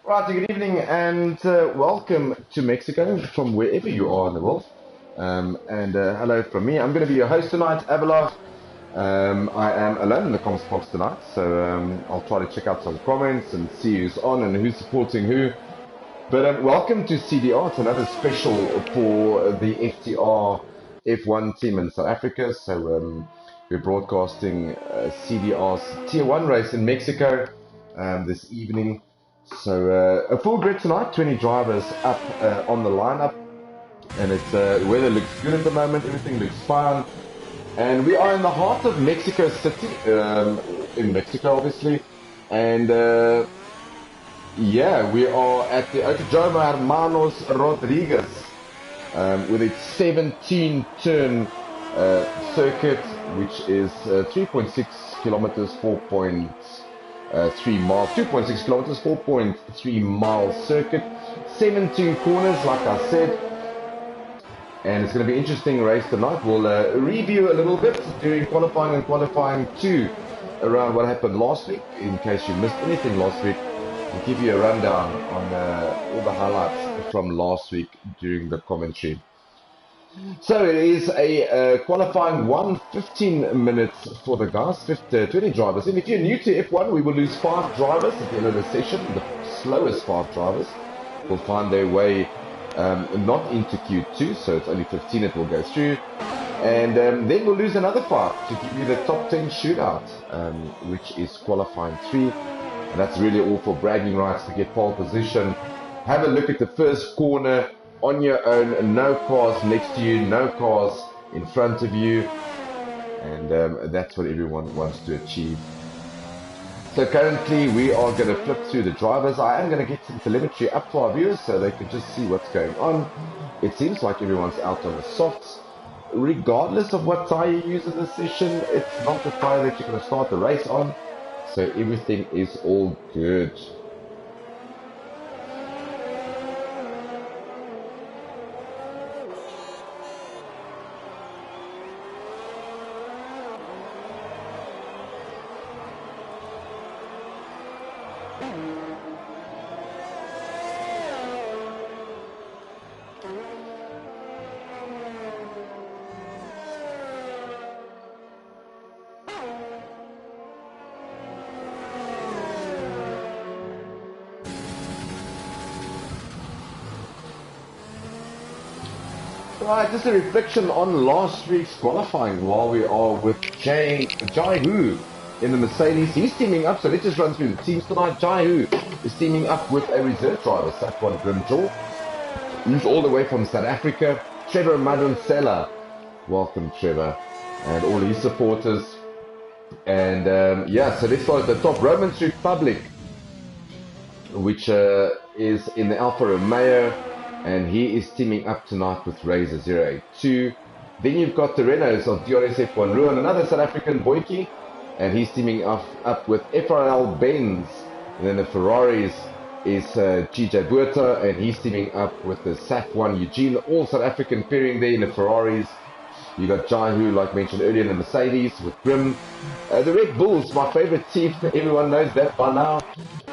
Right, good evening and welcome to Mexico from wherever you are in the world. And hello from me. I'm going to be your host tonight, Abelard. I am alone in the comms box tonight, so I'll try to check out some comments and see who's on and who's supporting who. But welcome to CDR. It's another special for the FTRF1 team in South Africa. So we're broadcasting CDR's Tier 1 race in Mexico this evening. So a full grid tonight, 20 drivers up on the lineup, and it's the weather looks good at the moment. Everything looks fine, and we are in the heart of Mexico City, in Mexico, obviously, and yeah, we are at the Autodromo Hermanos Rodriguez with its 17-turn circuit, which is 3.6 kilometers, 4.3 miles, 2.6 kilometers, 4.3 mile circuit, 17 corners, like I said, and it's going to be an interesting race tonight. We'll review a little bit during qualifying and qualifying 2 around what happened last week, in case you missed anything last week. We'll give you a rundown on all the highlights from last week during the commentary. So it is a qualifying 15 minutes for the guys, 20 drivers. And if you're new to F1, we will lose 5 drivers at the end of the session. The slowest 5 drivers will find their way not into Q2, so it's only 15 it will go through. And then we'll lose another 5 to give you the top 10 shootout, which is qualifying 3. And that's really all for bragging rights to get pole position. Have a look at the first corner on your own, no cars next to you, no cars in front of you, and that's what everyone wants to achieve. So currently we are going to flip through the drivers. I am going to get some telemetry up for our viewers so they can just see what's going on. It seems like everyone's out on the softs. Regardless of what tire you use in this session, it's not the tire that you're going to start the race on, so everything is all good. Right, just a reflection on last week's qualifying while we are with Jai Hu in the Mercedes. He's teaming up, so let's just run through the teams tonight. Jai Hu is teaming up with a reserve driver, Saquon Grimjaw, who's all the way from South Africa. Trevor Madunsela, welcome Trevor, and all his supporters. And yeah, so let's start at the top. Romans Republic, which is in the Alfa Romeo, and he is teaming up tonight with Razor 082. Then you've got the Renaults of DRS1 Ruan, another South African Boyki, and he's teaming up with FRL Benz. And then the Ferraris is GJ Buerta, and he's teaming up with the SAF1 Eugene, all South African pairing there in the Ferraris. You got Jai Hu, like mentioned earlier, in the Mercedes with Grim. The Red Bulls, my favorite team, everyone knows that by now.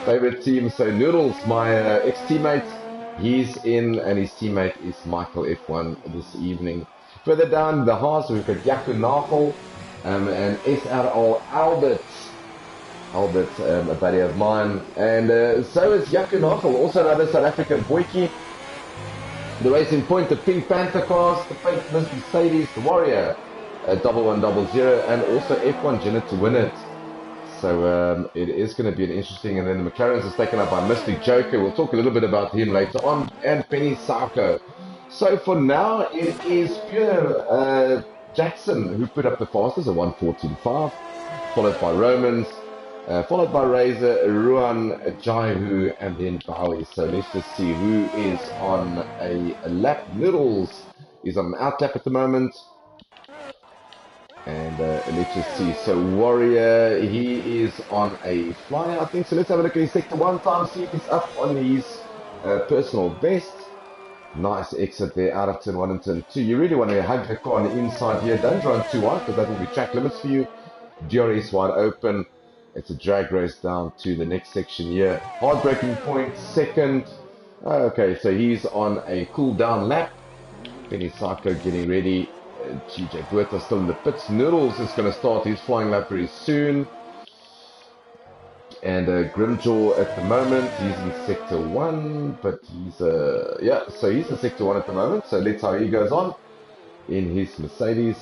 Favorite team, so Noodles, my ex-teammate, he's in, and his teammate is Michael F1 this evening. Further down the Haas, we've got Jaco Nagel and SRL Albert, a buddy of mine. And so is Jaco Nagel, also another South African Boyki. The Racing Point, the Pink Panther cars, the Faithless Mercedes, the Warrior, 1100, and also F1 Jenner to win it. So it is going to be an interesting, and then the McLaren's is taken up by Mystic Joker. We'll talk a little bit about him later on, and Penny Sarko. So for now, it is Pierre Jackson who put up the fastest, a 1:14.5, followed by Romans, followed by Razor, Ruan, Jai Hu, and then Bowie. So let's just see who is on a lap. Noodles is on an out lap at the moment. And let's just see. So Warrior, he is on a flyer, I think. So let's have a look at his sector 1 time, see if he's up on his personal best. Nice exit there out of turn 1 and turn 2. You really want to hug the car on the inside here. Don't run too wide because that will be track limits for you. DRS wide open. It's a drag race down to the next section here. Heartbreaking point, second. Okay, so he's on a cool down lap. Benny Psycho getting ready. GJ Buerta still in the pits. Noodles is going to start his flying lap very soon. And Grimjaw at the moment, he's in sector 1, but he's, yeah, so he's in sector 1 at the moment. So let's see how he goes on in his Mercedes.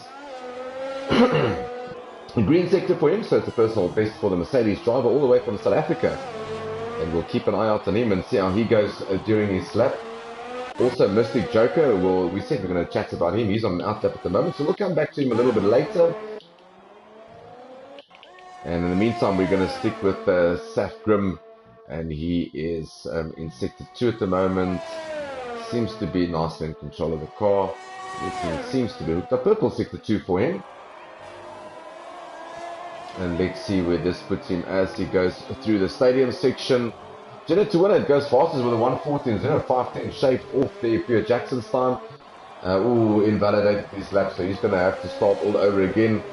Green sector for him, so it's a personal best for the Mercedes driver all the way from South Africa. And we'll keep an eye out on him and see how he goes during his lap. Also, Mystic Joker, well, we said we're going to chat about him. He's on an out lap at the moment, so we'll come back to him a little bit later. And in the meantime, we're going to stick with Saf Grim, and he is in sector 2 at the moment. Seems to be nicely in control of the car. Everything seems to be hooked up. Purple sector 2 for him. And let's see where this puts him as he goes through the stadium section. Jenna to win it goes fastest with a 1:14.05 shaved off there. Pierre Jackson's time. Invalidated his lap, so he's going to have to start all over again.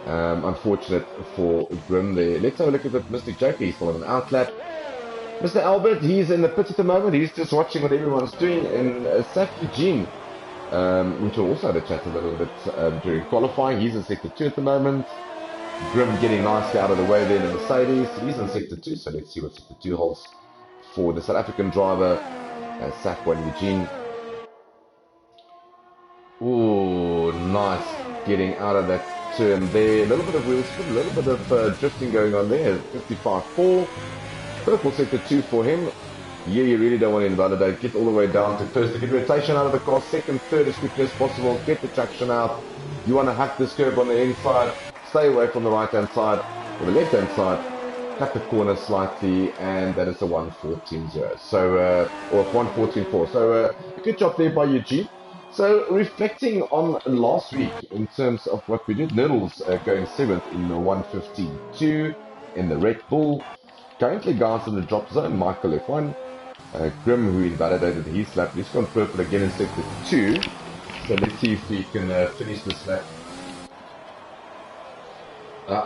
Unfortunate for Grim there. Let's have a look at the Mystic Joker. He's still on an out lap. Mr. Albert, he's in the pits at the moment. He's just watching what everyone's doing. And Saf Eugene, which we'll also have a chat a little bit during qualifying. He's in sector 2 at the moment. Grim getting nicely out of the way there in the Mercedes. He's in sector 2, so let's see what sector 2 holds for the South African driver, Safwan Eugene. Oh, nice getting out of that turn there. A little bit of wheel spin, a little bit of drifting going on there. 55.4. Purple sector 2 for him. Yeah, you really don't want to invalidate. Get all the way down to first to get rotation out of the car. Second, third as quickly as possible. Get the traction out. You want to hack this curb on the inside. Stay away from the right-hand side or the left-hand side. Cut the corner slightly, and that is a 1:14.0. So, or 1:14.4. So, good job there by Eugene. So, reflecting on last week in terms of what we did, Niddles going 7th in the 1:15.2 in the Red Bull. Currently, guys in the drop zone, Michael F1. Grim, who invalidated his lap, he's gone purple again in sector 2. So, let's see if we can finish this lap.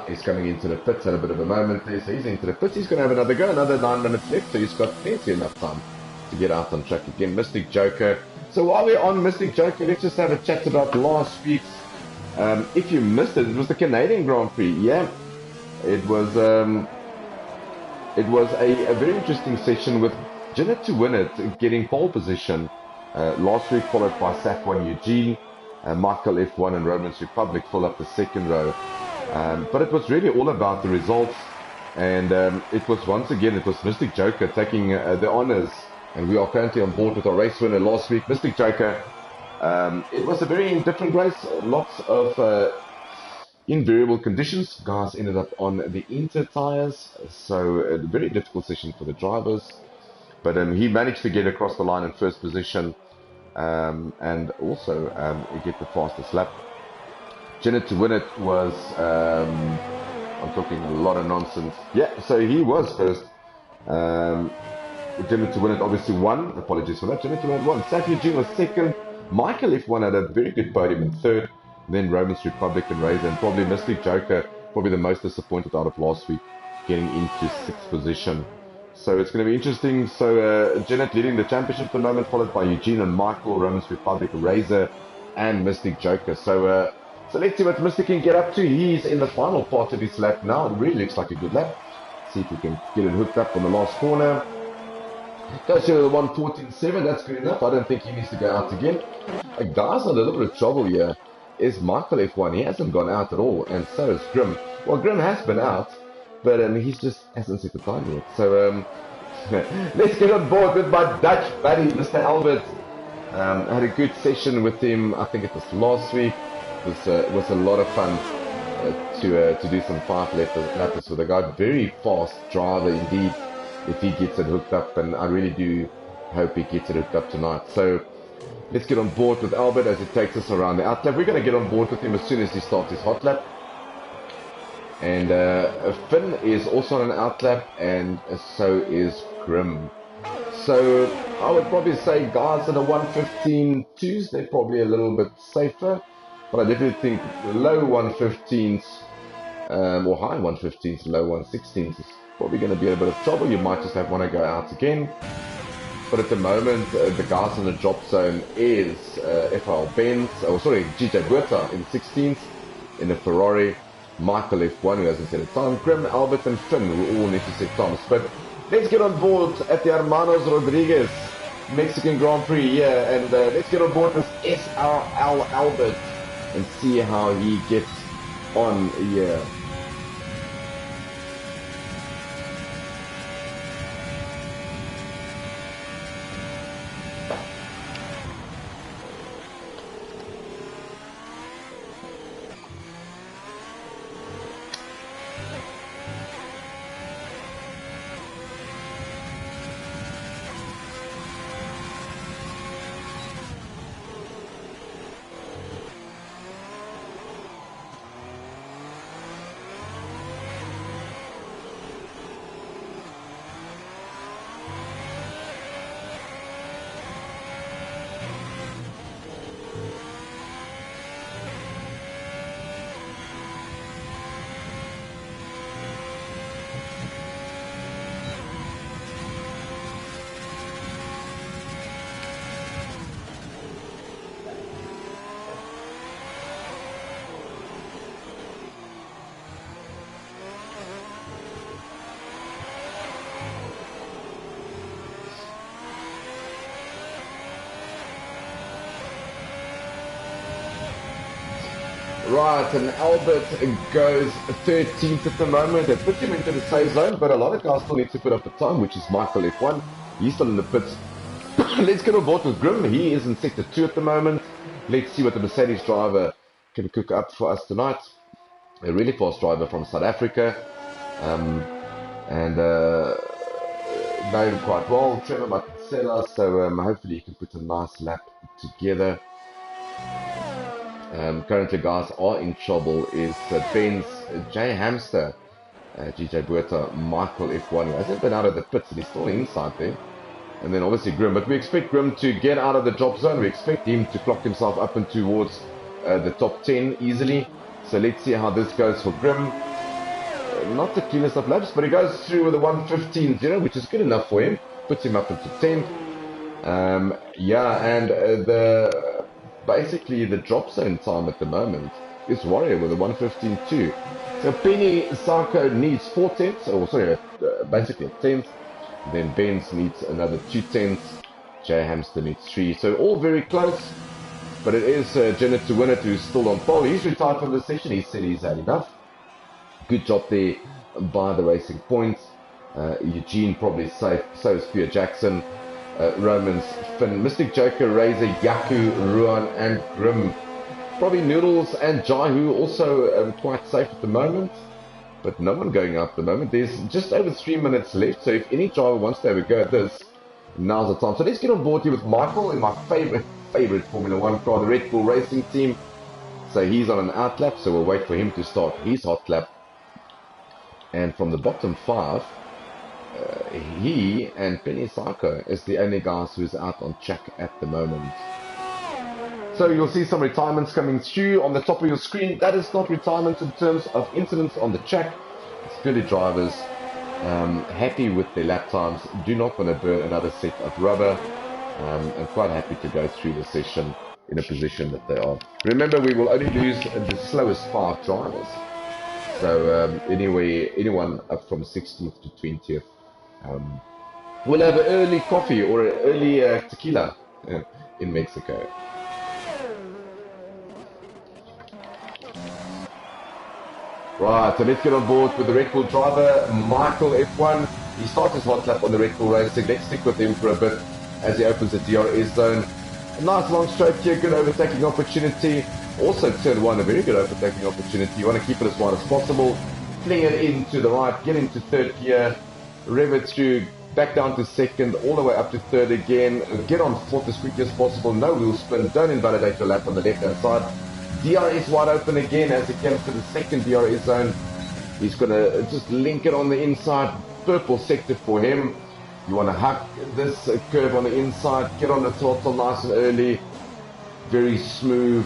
He's coming into the pits, had a bit of a moment there, so he's into the pits. He's going to have another go, another 9 minutes left, so he's got plenty enough time to get out on track again. Mystic Joker. So while we're on Mystic Joker, let's just have a chat about last week's. If you missed it, it was the Canadian Grand Prix. Yeah, it was a very interesting session with Jenna to win it, getting pole position last week, followed by Safwan Eugene, Michael F1 and Romans Republic fill up the second row. But it was really all about the results, and it was once again, it was Mystic Joker taking the honors, and we are currently on board with our race winner last week, Mystic Joker. It was a very different race, lots of invariable conditions. Guys ended up on the Inter tires, so a very difficult session for the drivers, but he managed to get across the line in first position, and also get the fastest lap. Jenna to win it was, I'm talking a lot of nonsense. Yeah, so he was first. Jenna to win it obviously won. Apologies for that. Jenna to win it won. Saf Eugene was second. Michael F1 had a very good podium in third. Then Romans Republic and Razor, and probably Mystic Joker, probably the most disappointed out of last week, getting into 6th position. So it's going to be interesting. So Jenna leading the championship at the moment, followed by Eugene and Michael, Romans Republic, Razor, and Mystic Joker. So let's see what Mystic can get up to. He's in the final part of his lap now. It really looks like a good lap. See if we can get it hooked up on the last corner. Goes to the 1:14.7. That's good enough. I don't think he needs to go out again. A guy's in a little bit of trouble here is Michael F1. He hasn't gone out at all, and so is Grim. Well, Grim has been out, but he's just hasn't set the time yet. So let's get on board with my Dutch buddy, Mr. Albert. I had a good session with him. I think it was last week. It was a lot of fun to do some 5 laps with a guy. Very fast driver indeed, if he gets it hooked up, and I really do hope he gets it hooked up tonight. So let's get on board with Albert as he takes us around the out lap. We're going to get on board with him as soon as he starts his hot lap. And Finn is also on an out lap, and so is Grim. So I would probably say guys at a 1:15.2s, they're probably a little bit safer. But I definitely think low 1:15s or high 115s, low 116s, is probably going to be in a bit of trouble. You might just want to go out again. But at the moment, the guys in the drop zone is GJ Buerta in 16th, in the Ferrari, Michael F1 who hasn't set a time, Grim, Albert and Finn who all need to set times. But let's get on board at the Hermanos Rodriguez Mexican Grand Prix here, and let's get on board with SRL Albert and see how he gets on here. Right, and Albert goes 13th at the moment. They put him into the safe zone, but a lot of guys still need to put up a time, which is Michael F1. He's still in the pits. Let's get on board with Grim. He is in sector 2 at the moment. Let's see what the Mercedes driver can cook up for us tonight. A really fast driver from South Africa. Know him quite well, Trevor Matsela, so hopefully he can put a nice lap together. Currently guys are in trouble is Ben's J Hamster, GJ Buerta, Michael F1, who hasn't been out of the pits and he's still inside there. And then obviously Grim, but we expect Grim to get out of the drop zone. We expect him to clock himself up and towards the top 10 easily. So let's see how this goes for Grim. Not the cleanest of laps, but he goes through with a 1:15.0, which is good enough for him. Puts him up into 10th. Basically the drop zone time at the moment is Warrior with a 1:15.2. So Penny Sarko needs 4 tenths, basically a 10th. Then Benz needs another 2 tenths. J Hamster needs 3. So all very close. But it is Janet to Winnet who's still on pole. He's retired from the session. He said he's had enough. Good job there by the Racing Points. Eugene probably safe. So is Pierre Jackson. Romans, Finn, Mystic Joker, Razor, Yaku, Ruan and Grim. Probably Noodles and Jaihu also quite safe at the moment. But no one going up at the moment. There's just over 3 minutes left. So if any driver wants to have a go at this, now's the time. So let's get on board here with Michael in my favorite Formula 1 car, the Red Bull Racing Team. So he's on an out lap, so we'll wait for him to start his hot lap. And from the bottom 5, he and Penny Sarko is the only guys who's out on track at the moment. So you'll see some retirements coming through on the top of your screen. That is not retirement in terms of incidents on the track. It's purely drivers happy with their lap times, do not want to burn another set of rubber, and quite happy to go through the session in a position that they are. Remember, we will only lose the slowest 5 drivers. So anyone up from 16th to 20th will have an early coffee or an early tequila in Mexico. Right, so let's get on board with the Red Bull driver, Michael F1. He starts his hot lap on the Red Bull Racing. Let's stick with him for a bit as he opens the DRS zone. A nice long stroke here, good overtaking opportunity. Also turn 1, a very good overtaking opportunity. You want to keep it as wide as possible. Fling it into the right, get into 3rd gear, rev it through, back down to 2nd, all the way up to 3rd again. Get on 4th as quickly as possible, no wheel spin, don't invalidate your lap on the left hand side. DRS wide open again as he comes to the 2nd DRS zone. He's going to just link it on the inside, purple sector for him. You want to hug this curve on the inside, get on the throttle nice and early, very smooth.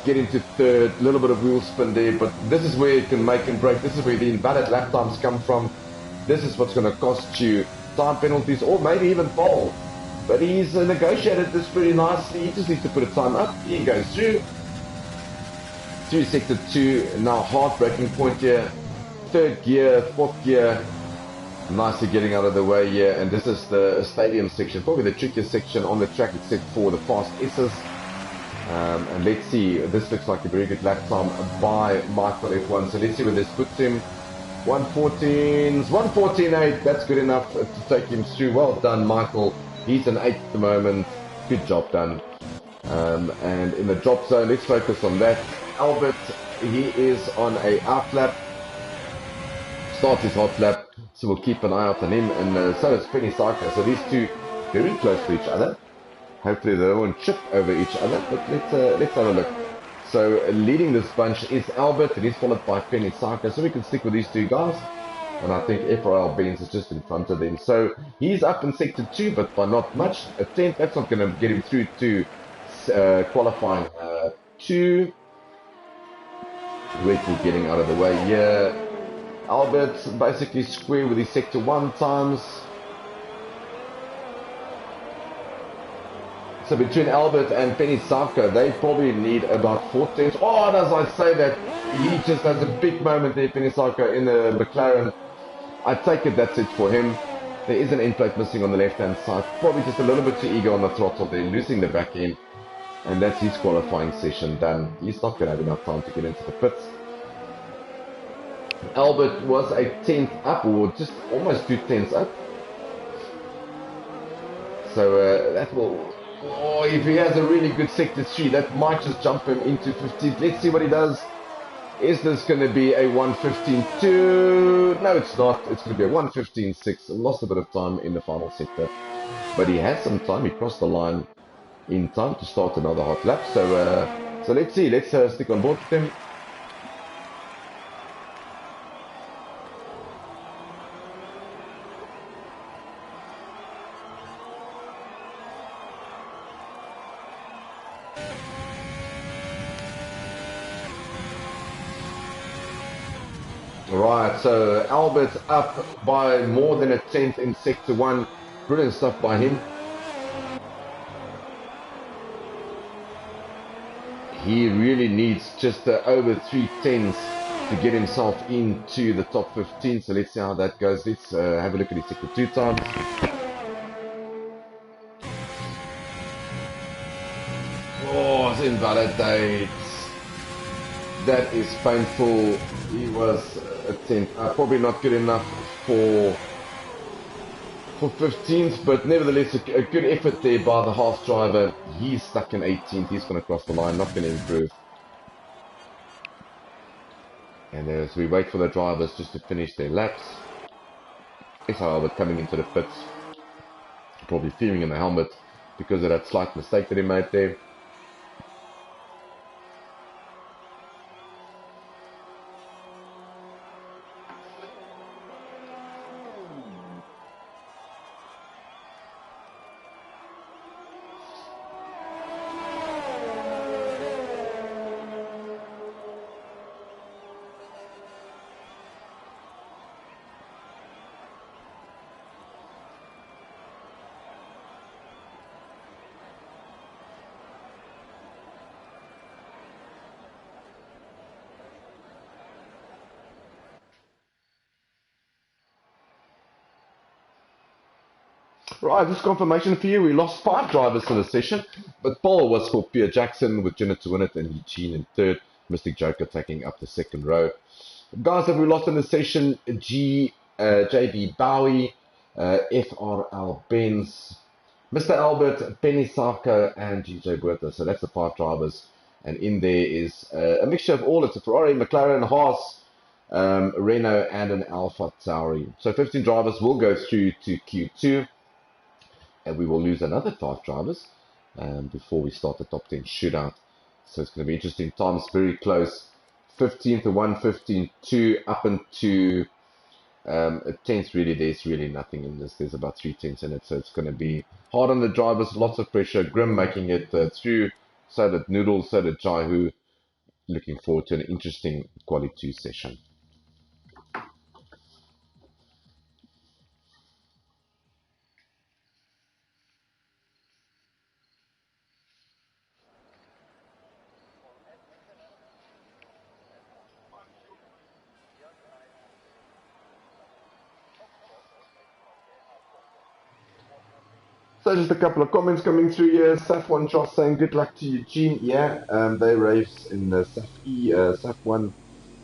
get into third, a little bit of wheel spin there, but this is where it can make and break. This is where the invalid lap times come from. This is what's going to cost you time penalties or maybe even pole. But he's negotiated this pretty nicely. He just needs to put a time up. He goes through sector 2. Now heartbreaking point here. Third gear, fourth gear. Nicely getting out of the way here. And this is the stadium section, probably the trickiest section on the track except for the fast S's. And let's see, this looks like a very good lap time by Michael F1. So let's see where this puts him. 114.8. That's good enough to take him through. Well done, Michael. He's an 8th at the moment. Good job done. And in the drop zone, let's focus on that. Albert, he is on a out lap. Starts his hot lap. So we'll keep an eye out on him. And so is Penny Sarka. So these two very close to each other. Hopefully they won't chip over each other, but let's have a look. So leading this bunch is Albert, and he's followed by Penny Sarka. So we can stick with these two guys. And I think FRL Benz is just in front of them. So he's up in sector 2, but by not much. A 10th, that's not going to get him through to qualifying 2. Red Bull getting out of the way here. Albert basically square with his sector 1 times. So between Albert and Penny Sarka, they probably need about 4 tenths. Oh, and as I say that, he just has a big moment there, Penny Sarka, in the McLaren. I take it that's it for him. There is an end plate missing on the left-hand side. Probably just a little bit too eager on the throttle there, losing the back end. And that's his qualifying session done. He's not going to have enough time to get into the pits. Albert was a 10th up, or just almost 2 tenths up. So that will... Oh, if he has a really good sector 3, that might just jump him into 15th. Let's see what he does. Is this going to be a 1:15.2? No, it's not. It's going to be a 1:15.6. Lost a bit of time in the final sector. But he had some time. He crossed the line in time to start another hot lap. So let's see. Let's stick on board with him. Right, so Albert up by more than a 10th in sector 1. Brilliant stuff by him. He really needs just over 3 tenths to get himself into the top 15. So let's see how that goes. Let's have a look at his sector 2 times. Oh, it's invalidate. That is painful. He was a 10th. Probably not good enough for 15th, but nevertheless a good effort there by the half driver. He's stuck in 18th. He's going to cross the line, not going to improve. And as we wait for the drivers just to finish their laps, it's Albert coming into the pits, probably fuming in the helmet because of that slight mistake that he made there. Right, this confirmation for you. We lost 5 drivers for the session, but pole was for Pierre Jackson with Jenna to win it and Eugene in 3rd. Mystic Joker taking up the 2nd row. Guys that we lost in the session, JB Bowie, FRL Benz, Mr. Albert, Penny Sarka, and GJ Buerta. So that's the 5 drivers. And in there is a mixture of all. It's a Ferrari, McLaren, Haas, Renault, and an Alpha Tauri. So 15 drivers will go through to Q2. And we will lose another 5 drivers before we start the top 10 shootout. So it's going to be interesting times, very close. 15th to 1:15.2 up into a 10th. Really, there's really nothing in this. There's about 3 tenths in it. So it's going to be hard on the drivers, lots of pressure. Grim making it through. So did Noodles, so did Jaihu. looking forward to an interesting Quali 2 session. So just a couple of comments coming through here. SAF1 Josh saying good luck to Eugene. Yeah, they race in the SAF1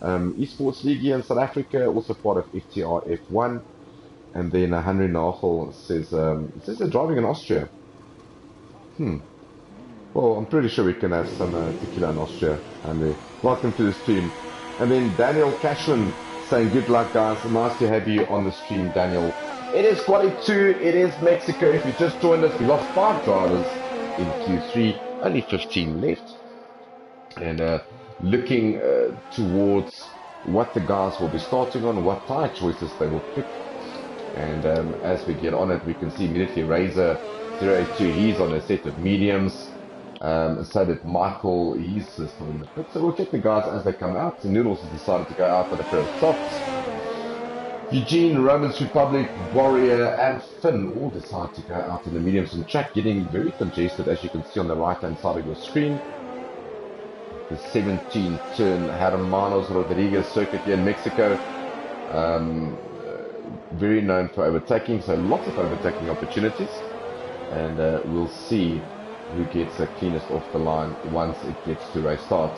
Esports League here in South Africa, also part of FTRF1. And then Henry Nagel says they're driving in Austria. Well, I'm pretty sure we can have some tequila in Austria, Henry. Welcome to the stream. And then Daniel Cashman saying good luck, guys. Nice to have you on the stream, Daniel. It is Quali 2. It is Mexico. If you just joined us, we lost 5 drivers in Q3. Only 15 left. And looking towards what the guys will be starting on, what tyre choices they will pick. And as we get on it, we can see immediately Razor 082, he's on a set of mediums. So that Michael, he's still in the pit. So we'll check the guys as they come out. So Noodles has decided to go out with a pair of softs. Eugene, Romans Republic, Warrior, and Finn all decide to go out in the mediums and track, getting very congested, as you can see on the right-hand side of your screen. The 17-turn Hermanos Rodriguez circuit here in Mexico. Very known for overtaking, so lots of overtaking opportunities. And we'll see who gets the cleanest off the line once it gets to race start.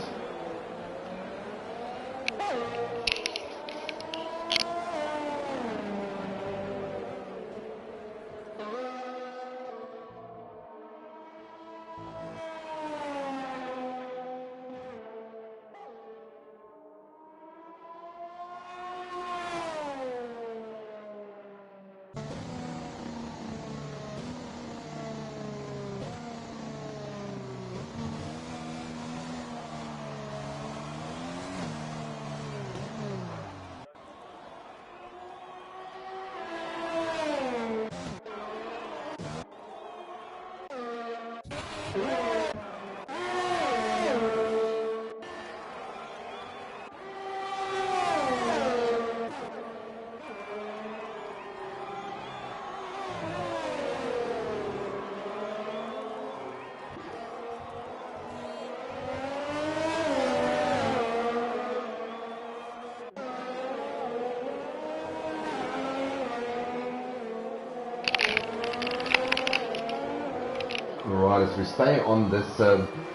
Right, as we stay on this,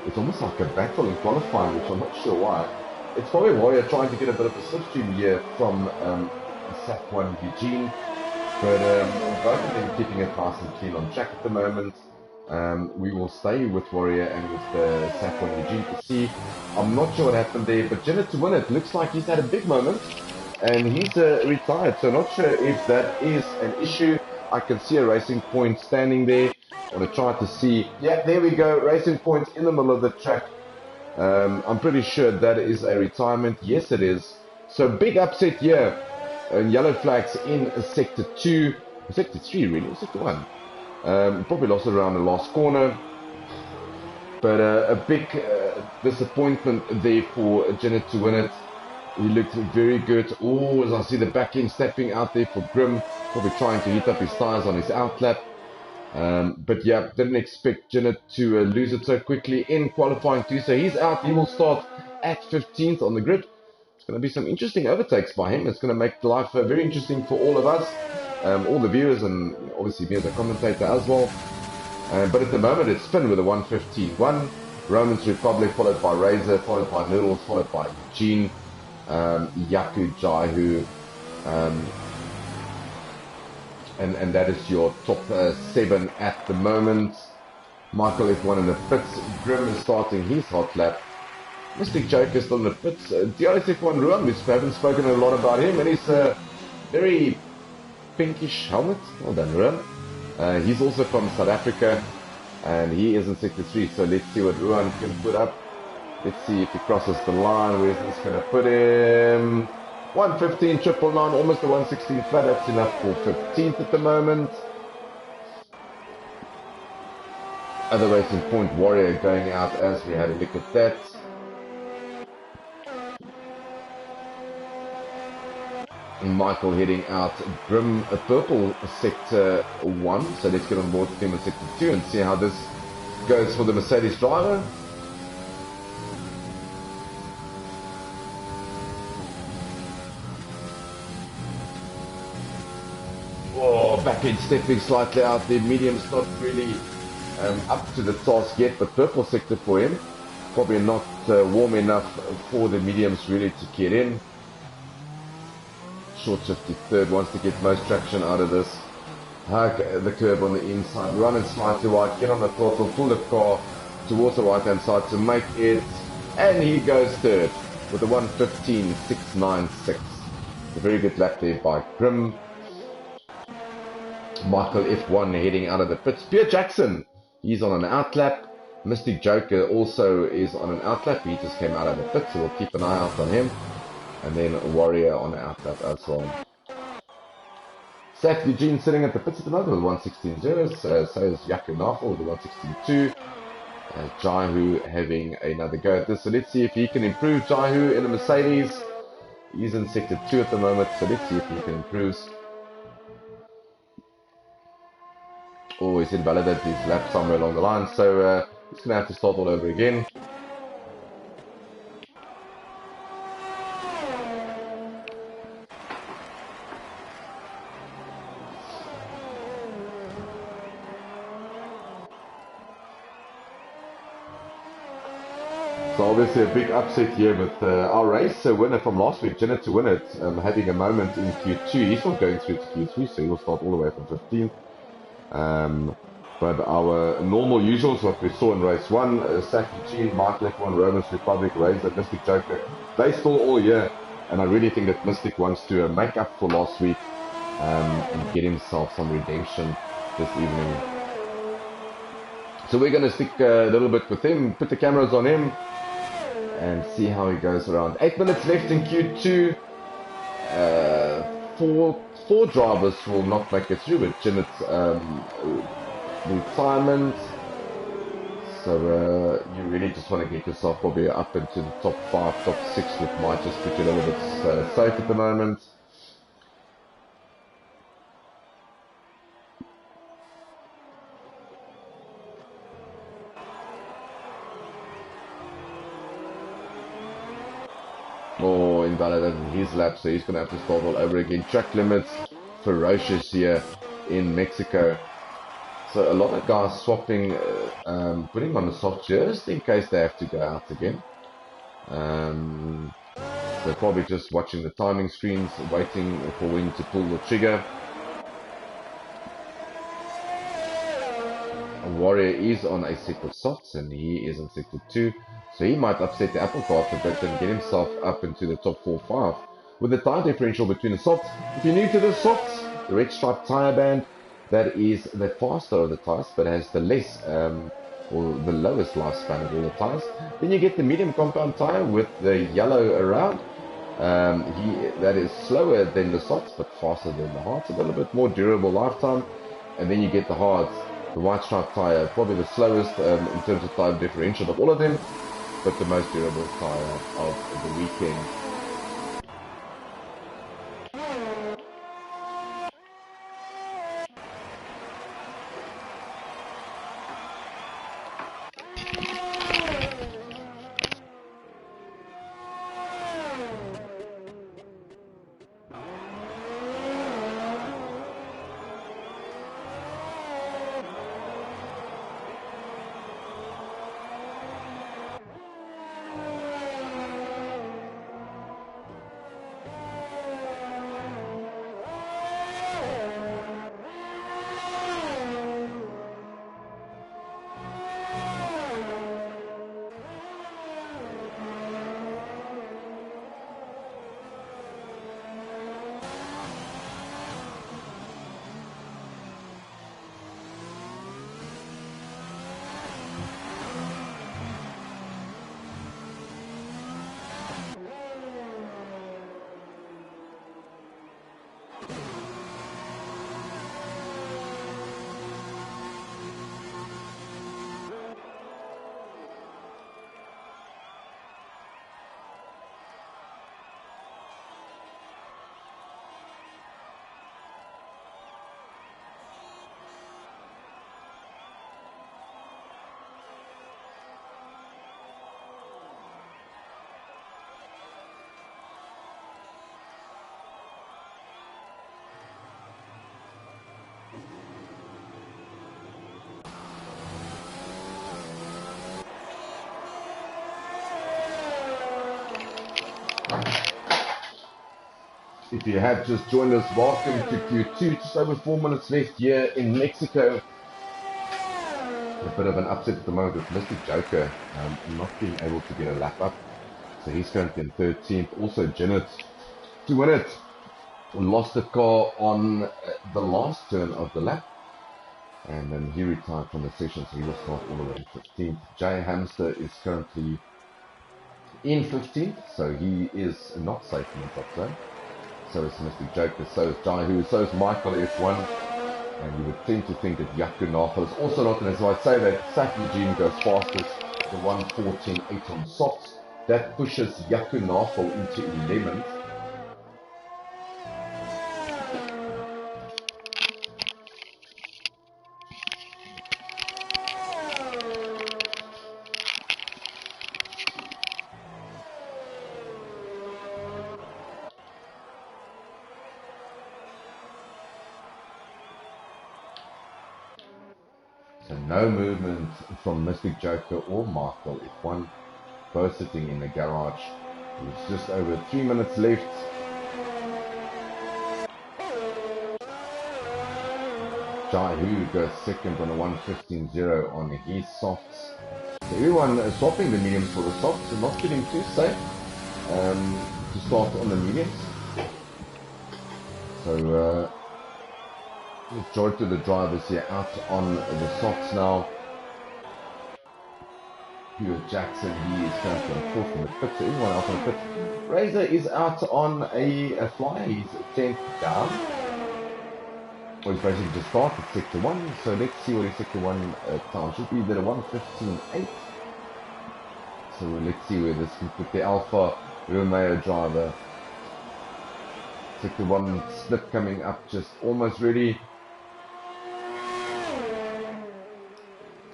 it's almost like a battle in qualifying, which I'm not sure why. It's probably Warrior trying to get a bit of a slipstream here from SAF1 Eugene, but both of them keeping it nice and clean on track at the moment. We will stay with Warrior and with the SAF1 Eugene to see. I'm not sure what happened there, but Jenna to win it looks like he's had a big moment, and he's retired, so not sure if that is an issue. I can see a Racing Point standing there. I want to try to see. Yeah, there we go. Racing Point in the middle of the track. I'm pretty sure that is a retirement. Yes, it is. So big upset here. Yellow flags in Sector 2. Sector 3, really? Sector 1. Probably lost it around the last corner. But a big disappointment there for Janet to win it. He looked very good. Oh, as I see the back end stepping out there for Grim. Probably trying to heat up his tires on his outlap. But yeah, didn't expect Janet to lose it so quickly in qualifying too. So he's out. He will start at 15th on the grid. It's going to be some interesting overtakes by him. It's going to make life very interesting for all of us, all the viewers, and obviously me as a commentator as well. But at the moment, it's Finn with a 1:15.1. Romans Republic, followed by Razor, followed by Noodles, followed by Eugene, Yaku, Jaihu. And that is your top 7 at the moment. Michael F1 in the pits. Grim is starting his hot lap. Mystic Joker still in the pits. DRSF1 Ruan, we haven't spoken a lot about him, and he's a very pinkish helmet. Well done, Ruan. He's also from South Africa, and he is in Sector 3, so let's see what Ruan can put up. Let's see if he crosses the line. Where's this going to put him? 1:15.9, almost a 1:16 flat. That's enough for 15th at the moment. Other Racing Point Warrior going out as we had a look at that. Michael heading out Grim Purple Sector 1. So let's get on board with him in Sector 2 and see how this goes for the Mercedes driver. Oh, back end stepping slightly out there. Medium's not really up to the task yet, but Purple Sector for him. Probably not warm enough for the mediums really to get in. Short 53rd wants to get most traction out of this. Hug the curb on the inside, run and slightly wide, get on the throttle, pull the car towards the right hand side to make it, and he goes third with a 1:15.696. A very good lap there by Grim. Michael F1 heading out of the pits. Pierre Jackson, he's on an outlap. Mystic Joker also is on an outlap. He just came out of the pits, so we'll keep an eye out on him. And then Warrior on an outlap as well. Seth Eugene sitting at the pits at the moment with 1:16.0. So is Yakunafo with the 1:16.2. Jaihu having another go at this. So let's see if he can improve. Jaihu in a Mercedes. He's in Sector 2 at the moment. So let's see if he can improve. Oh, he's invalidated his lap somewhere along the line. So he's going to have to start all over again. So obviously a big upset here with our race winner from last week, Jenner to win it, having a moment in Q2. He's not going through to Q3, so he will start all the way from 15th. But our normal usuals, what we saw in race 1, Saki G, Mark F1, Romans Republic, Razor, Mystic Joker, they still all here. And I really think that Mystic wants to make up for last week and get himself some redemption this evening. So we're going to stick a little bit with him, put the cameras on him, and see how he goes around. 8 minutes left in Q2. Four drivers will not make it through with Janet's retirement. So you really just want to get yourself probably up into the top 5, top 6, which might just put you a little bit safe at the moment. Oh, invalidated his lap, so he's going to have to start all over again. Track limits ferocious here in Mexico. So a lot of guys swapping, putting on the soft just in case they have to go out again. So probably just watching the timing screens, waiting for when to pull the trigger. Warrior is on a set of softs and he is in sector 2. So he might upset the apple cart a bit and get himself up into the top 4-5. With the tire differential between the softs, if you're new to the softs, the red stripe tire band, that is the faster of the tires, but has the less or the lowest lifespan of all the tires. Then you get the medium compound tire with the yellow around. That is slower than the softs, but faster than the hards, a little bit more durable lifetime. And then you get the hards, the white stripe tire, probably the slowest in terms of time differential of all of them, but the most durable tire of the weekend. If you have just joined us, welcome to Q2. Just over 4 minutes left here in Mexico. A bit of an upset at the moment with Mr. Joker not being able to get a lap up. So he's currently in 13th. Also, Janet to win it. Lost the car on the last turn of the lap. And then he retired from the session, so he will start all the way in 15th. Jay Hamster is currently in 15th, so he is not safe in the top zone. So is Mr. Joker, so is Jaihu, so is Michael F1. And you would tend to think that Yaku Nafel is also not, and as I say that Saki Gene goes fastest, the 1:14.8 on softs. That pushes Yaku Nafel into 11th. So no movement from Mystic Joker or Michael F1, both sitting in the garage. It's just over 3 minutes left. Jaihu goes second on a 1:15.0 on his softs. So everyone is swapping the mediums for the softs and not feeling too safe to start on the mediums. So majority of the drivers here out on the softs now. Hewitt Jackson, he is currently on 4th in the pit, so everyone else on the pit. Razor is out on a flyer, he's 10th down. Well, he's basically just started sector 1, so let's see what his sector 1 time should be. They're 1:15.8. So let's see where this can put the Alpha Romeo driver. Sector 1 split coming up, just almost ready.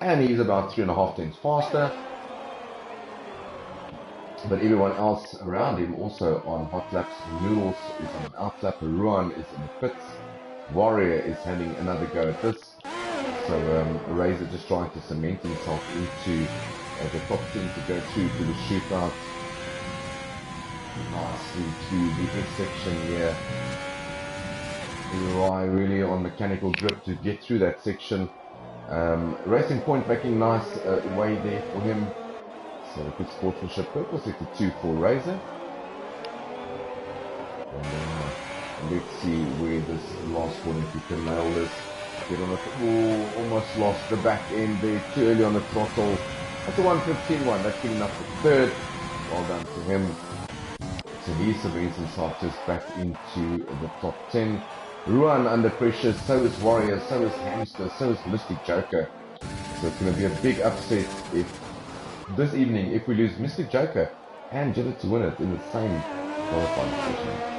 And he's about 3.5 tenths faster. But everyone else around him also on hot laps. Noodles is on an out lap. Ruan is in the pits. Warrior is having another go at this. So Razor just trying to cement himself into the top 10 to go through to the shootout. Nicely to the S section here. He rely really on mechanical grip to get through that section. Racing Point making nice way there for him. So good sportsmanship. Purple sector 2 for Razor. And let's see where this last one, if you can nail this. Get on it. Oh, almost lost the back end there. Too early on the throttle. That's a 1:15.1. That's good enough for third. Well done to him. So he cements himself just back into the top 10. Ruan under pressure, so is Warrior, so is Hamster, so is Mystic Joker. So it's going to be a big upset if this evening, if we lose Mystic Joker and Jetta to win it in the same qualifying session.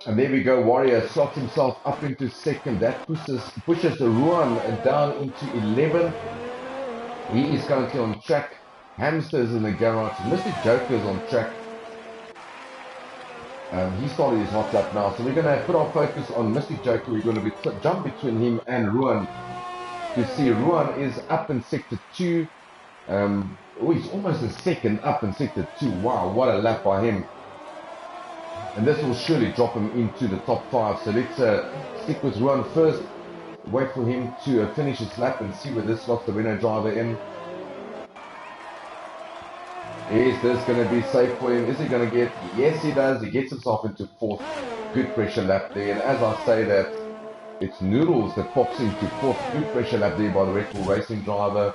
And there we go, Warrior slots himself up into second. That pushes the Ruan down into 11. He is currently on track. Hamster's in the garage. Mystic Joker is on track. He started his hot lap now. So we're going to put our focus on Mystic Joker. We're going to jump between him and Ruan. You see Ruan is up in sector 2. He's almost a second up in sector 2. Wow, what a lap by him. And this will surely drop him into the top 5. So let's stick with Ruan first. Wait for him to finish his lap and see where this slots the Renault driver in. Is this going to be safe for him? Is he going to get? Yes, he does. He gets himself into fourth. Good pressure lap there. And as I say that, it's Noodles that pops into fourth. Good pressure lap there by the Red Bull Racing driver.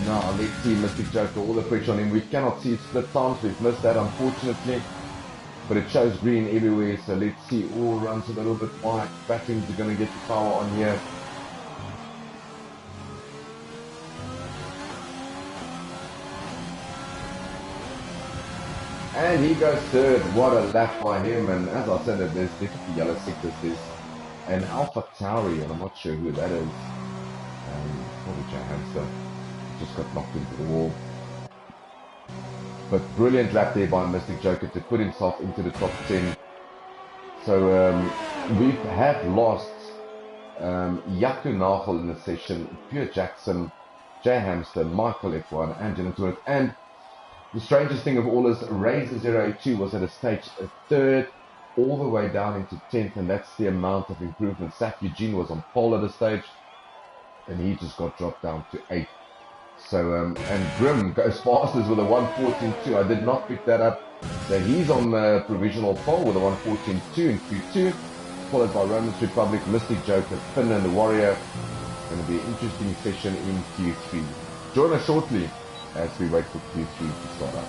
Now, let's see Mystic Joker, all the pressure on him. We cannot see split times. We've missed that, unfortunately. But it shows green everywhere. So let's see. All runs a little bit wide. Batteries are going to get the power on here. And he goes third. What a lap by him. And as I said, there's definitely yellow sectors. There's an Alpha Tauri, and I'm not sure who that is. Probably Jay Hamster. Just got knocked into the wall. But brilliant lap there by Mystic Joker to put himself into the top 10. So we have lost Yaku Nagel in the session, Pure Jackson, Jay Hamster, Michael F1, and Janet Worth. And the strangest thing of all is Razor082 was at a stage a third, all the way down into 10th, and that's the amount of improvement. Saf Eugene was on pole at a stage, and he just got dropped down to 8th. So, and Grim goes fastest with a 1:14.2. I did not pick that up. So he's on the provisional pole with a 1:14.2 in Q2, followed by Romans Republic, Mystic Joker, Finn and the Warrior. Going to be an interesting session in Q3. Join us shortly as we wait for Q3 to start up.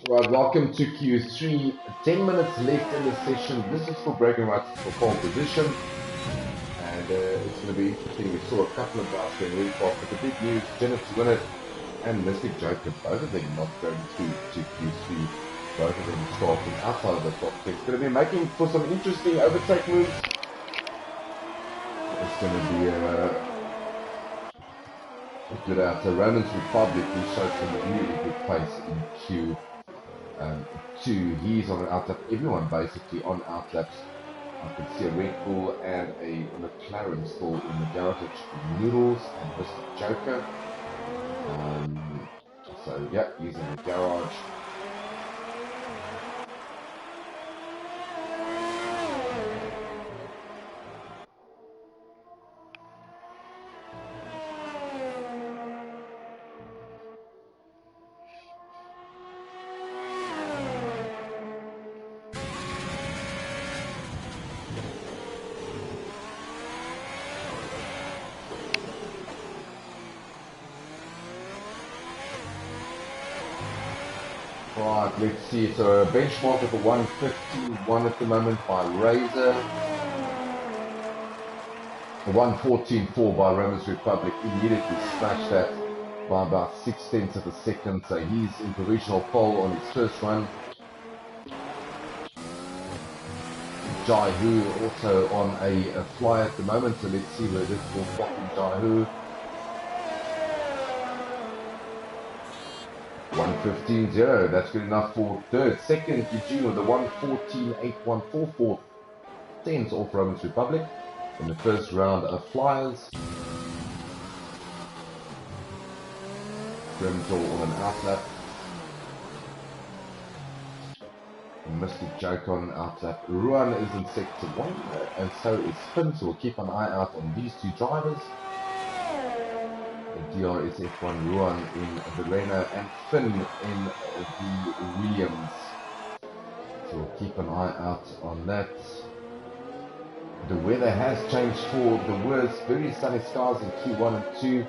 Right, welcome to Q3. 10 minutes left in the session. This is for bragging rights for pole position. And it's going to be interesting. We saw a couple of guys going really fast. But the big news, Jennifer's Winner and Mystic Joker, both of them not going through to Q3. Both of them starting outside of the top 10. It's going to be making for some interesting overtake moves. It's going to be Good out. So Romans Republic, he showed some really good pace in Q2. He's on an outlap. Everyone basically on outlaps. I can see a Red Bull and a McLaren still in the garage. It should be Noodles and Mr. Joker. So yeah, he's in the garage. Right, let's see. So a benchmark of a 115.1 at the moment by Razor. A 114.4 by Romans Republic. Immediately smashed that by about 6/10 of a second. So he's in provisional pole on his first run. Jai Hu also on a fly at the moment. So let's see where this will pop in Jai Hu. 115.0, that's good enough for third. Second, Eugene with a 114.814, 10th off Romans Republic in the first round of flyers. Grimjaw on an outlap. Mystic Joke on an outlap. Ruan is in sector 1, and so is Finn, so we'll keep an eye out on these two drivers. DRSF1 Ruan in the Renault and Finn in the Williams. So we'll keep an eye out on that. The weather has changed for the worse. Very sunny skies in Q1 and 2.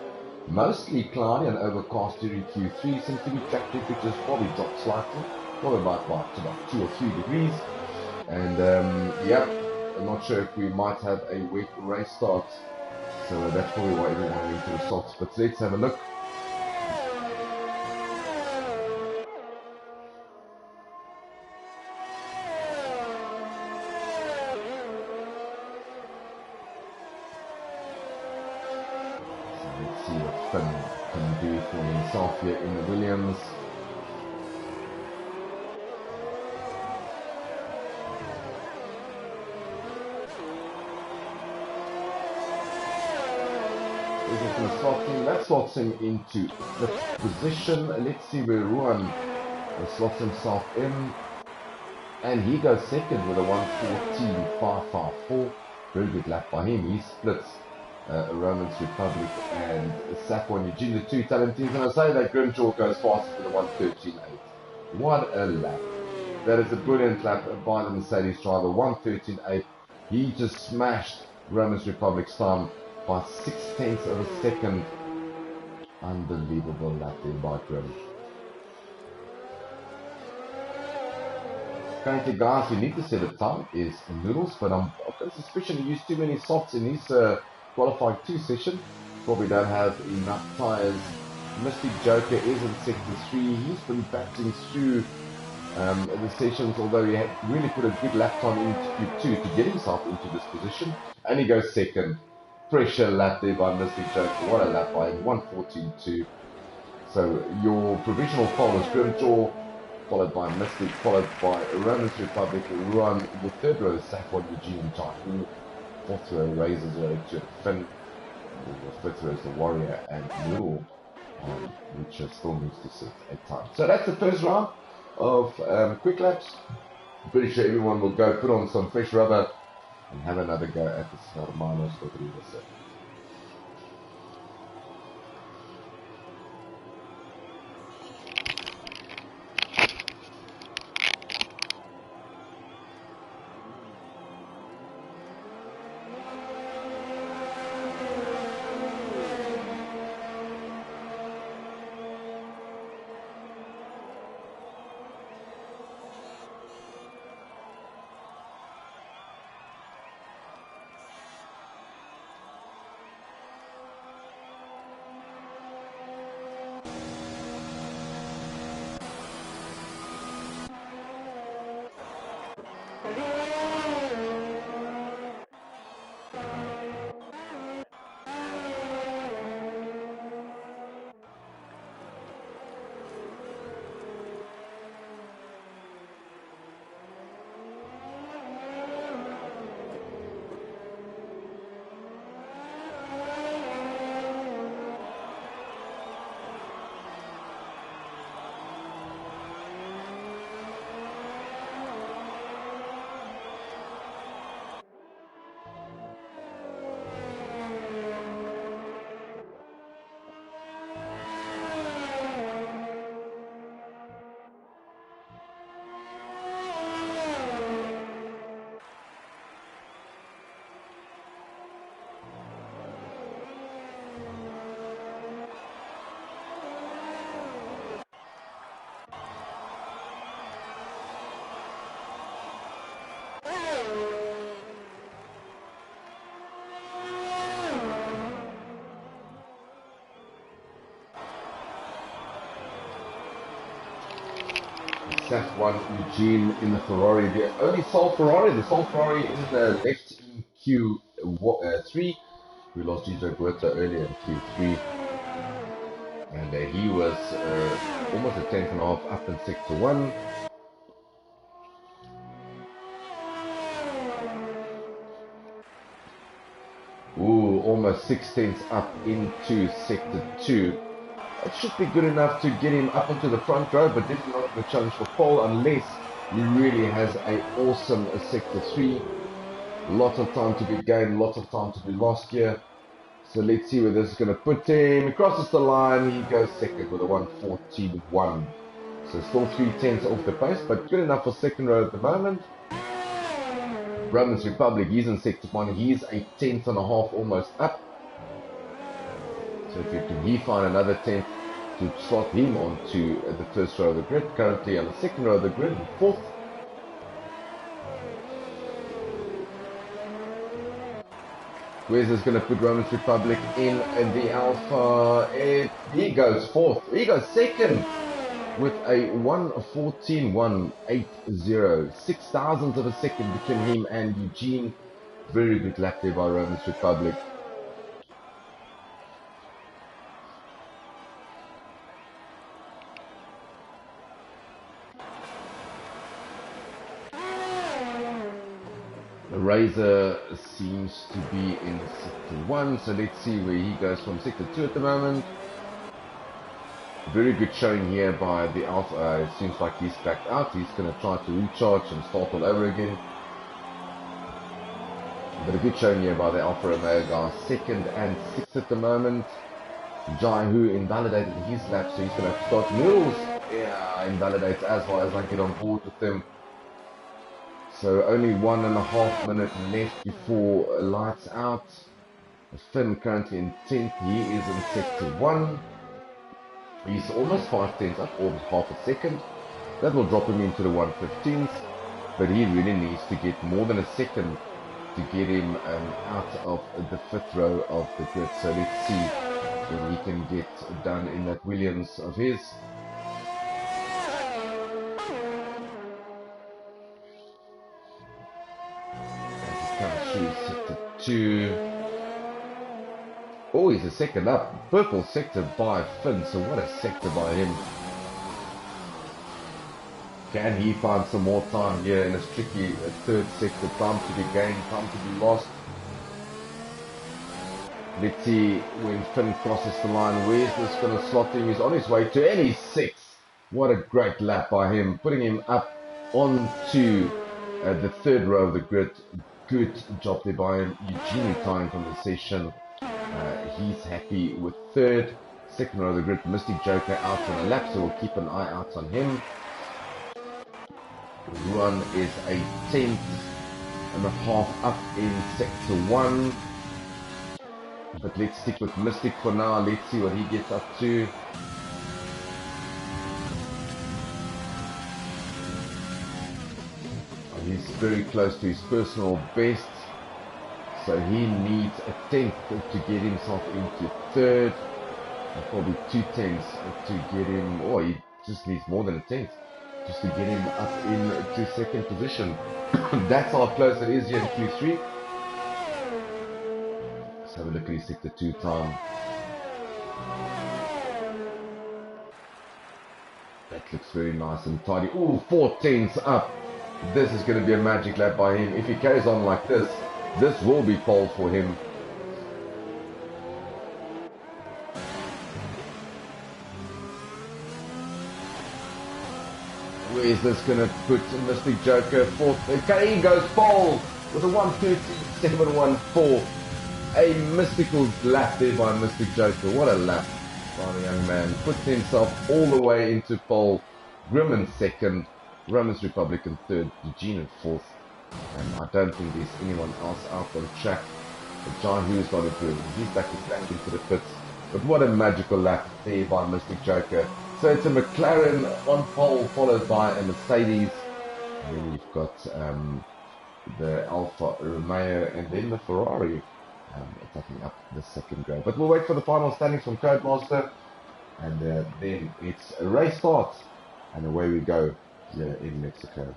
Mostly cloudy and overcast during Q3. Seems to be track temperatures probably dropped slightly. Probably about 2 or 3 degrees. And yeah, I'm not sure if we might have a wet race start. So that's probably why everyone went to the softs. But let's have a look. So let's see what Finn can do for himself here in the Williams. That slots him into the position. Let's see where Ruan slots himself in. And he goes second with a 114.554. Very good lap by him. He splits Romans Republic and Safwan Eugene, the two talent teams. And I say that Grimjaw goes fastest with a 113.8. What a lap. That is a brilliant lap by the Mercedes driver. 113.8. He just smashed Romans Republic's time by 6/10 of a second. Unbelievable lap there by Grim. Currently, guys, you need to set a time is Noodles, but I've got a suspicion he used too many softs in his qualifying 2 session. Probably don't have enough tyres. Mystic Joker is in sector 3. He's been battling through the sessions, although he had really put a good lap time into Q2 to get himself into this position, and he goes second. Pressure lap there by Mystic Joker. What a lap by him, 114.2. So your provisional pole is Grimjaw, followed by Mystic, followed by Romans Republic, Ruan. The third row is Safwan Eugene and Jai Hu. Fourth row Razor 02 Finn. The fifth row is the Warrior and Noodle, which still needs to set a time. So that's the first round of quick laps. I'm pretty sure everyone will go put on some fresh rubber and have another go at the Hermanos Rodriguez. FTRF1 Eugene in the Ferrari, the only sole Ferrari, in the left in Q3. We lost Gigi Berta earlier in Q3, and he was almost a tenth and a half up in Sector 1. Ooh, almost 6 tenths up into Sector 2. It should be good enough to get him up into the front row, but definitely not the challenge for pole unless he really has an awesome Sector 3. Lots of time to be gained, lots of time to be lost here. So let's see where this is going to put him. He crosses the line, he goes second with a 1:14.1. So still 3 tenths off the pace, but good enough for second row at the moment. Romans Republic, he's in Sector 1, he's a tenth and a half almost up. So can he find another tenth to slot him onto the first row of the grid, currently on the second row of the grid, fourth. Where's this going to put Romans Republic in the Alpha? He goes fourth. He goes second with a 1:14.180. 6,000ths of a second between him and Eugene. Very good lap there by Romans Republic. Razor seems to be in Sector 1, so let's see where he goes from Sector 2 at the moment. Very good showing here by the Alpha. It seems like he's backed out. He's going to try to recharge and start all over again. But a good showing here by the Alfa Romeo guys. Second and sixth at the moment. Jai Hu invalidated his lap, so he's going to have to start. Mills, yeah, invalidates as well as I get on board with him. So only 1.5 minutes left before lights out. Finn currently in 10th. He is in Sector 1. He's almost 5 tenths up, almost half a second. That will drop him into the 1:15s. But he really needs to get more than a second to get him out of the 5th row of the grid. So let's see what he can get done in that Williams of his. Sector 2. Oh, he's a second up. Purple sector by Finn, so what a sector by him. Can he find some more time here in a tricky 3rd sector? Time to be gained, time to be lost. Let's see when Finn crosses the line. Where's this going to slot him? He's on his way to any 6th. What a great lap by him, putting him up onto the 3rd row of the grid. Good job there by him. Eugene retiring from the session. He's happy with 3rd. 2nd row of the grid, Mystic Joker out on a lap, so we'll keep an eye out on him. Ruan is a 10.5 up in Sector 1. But let's stick with Mystic for now. Let's see what he gets up to. He's very close to his personal best, so he needs a 10th to get himself into 3rd, and probably 2 tenths to get him, or he just needs more than a 10th just to get him up into 2nd position. That's how close it is here in Q3. Let's have a look at his Sector 2 time. That looks very nice and tidy. Ooh, 4 tenths up. This is going to be a magic lap by him. If he carries on like this, this will be pole for him. Where is this going to put Mystic Joker? 4th. Okay, he goes pole with a 1:37.14. A mystical lap there by Mystic Joker. What a lap by the young man. Puts himself all the way into pole. Grim in 2nd. Romans Republic in 3rd, Eugene in 4th, and I don't think there's anyone else out on track. But John Hughes got it good. He's back into the pits. But what a magical lap there by Mystic Joker. So it's a McLaren on pole, followed by a Mercedes, and then you've got the Alfa Romeo, and then the Ferrari attacking up the 2nd row. But we'll wait for the final standings from Codemaster, and then it's a race start, and away we go Yeah, in Mexico.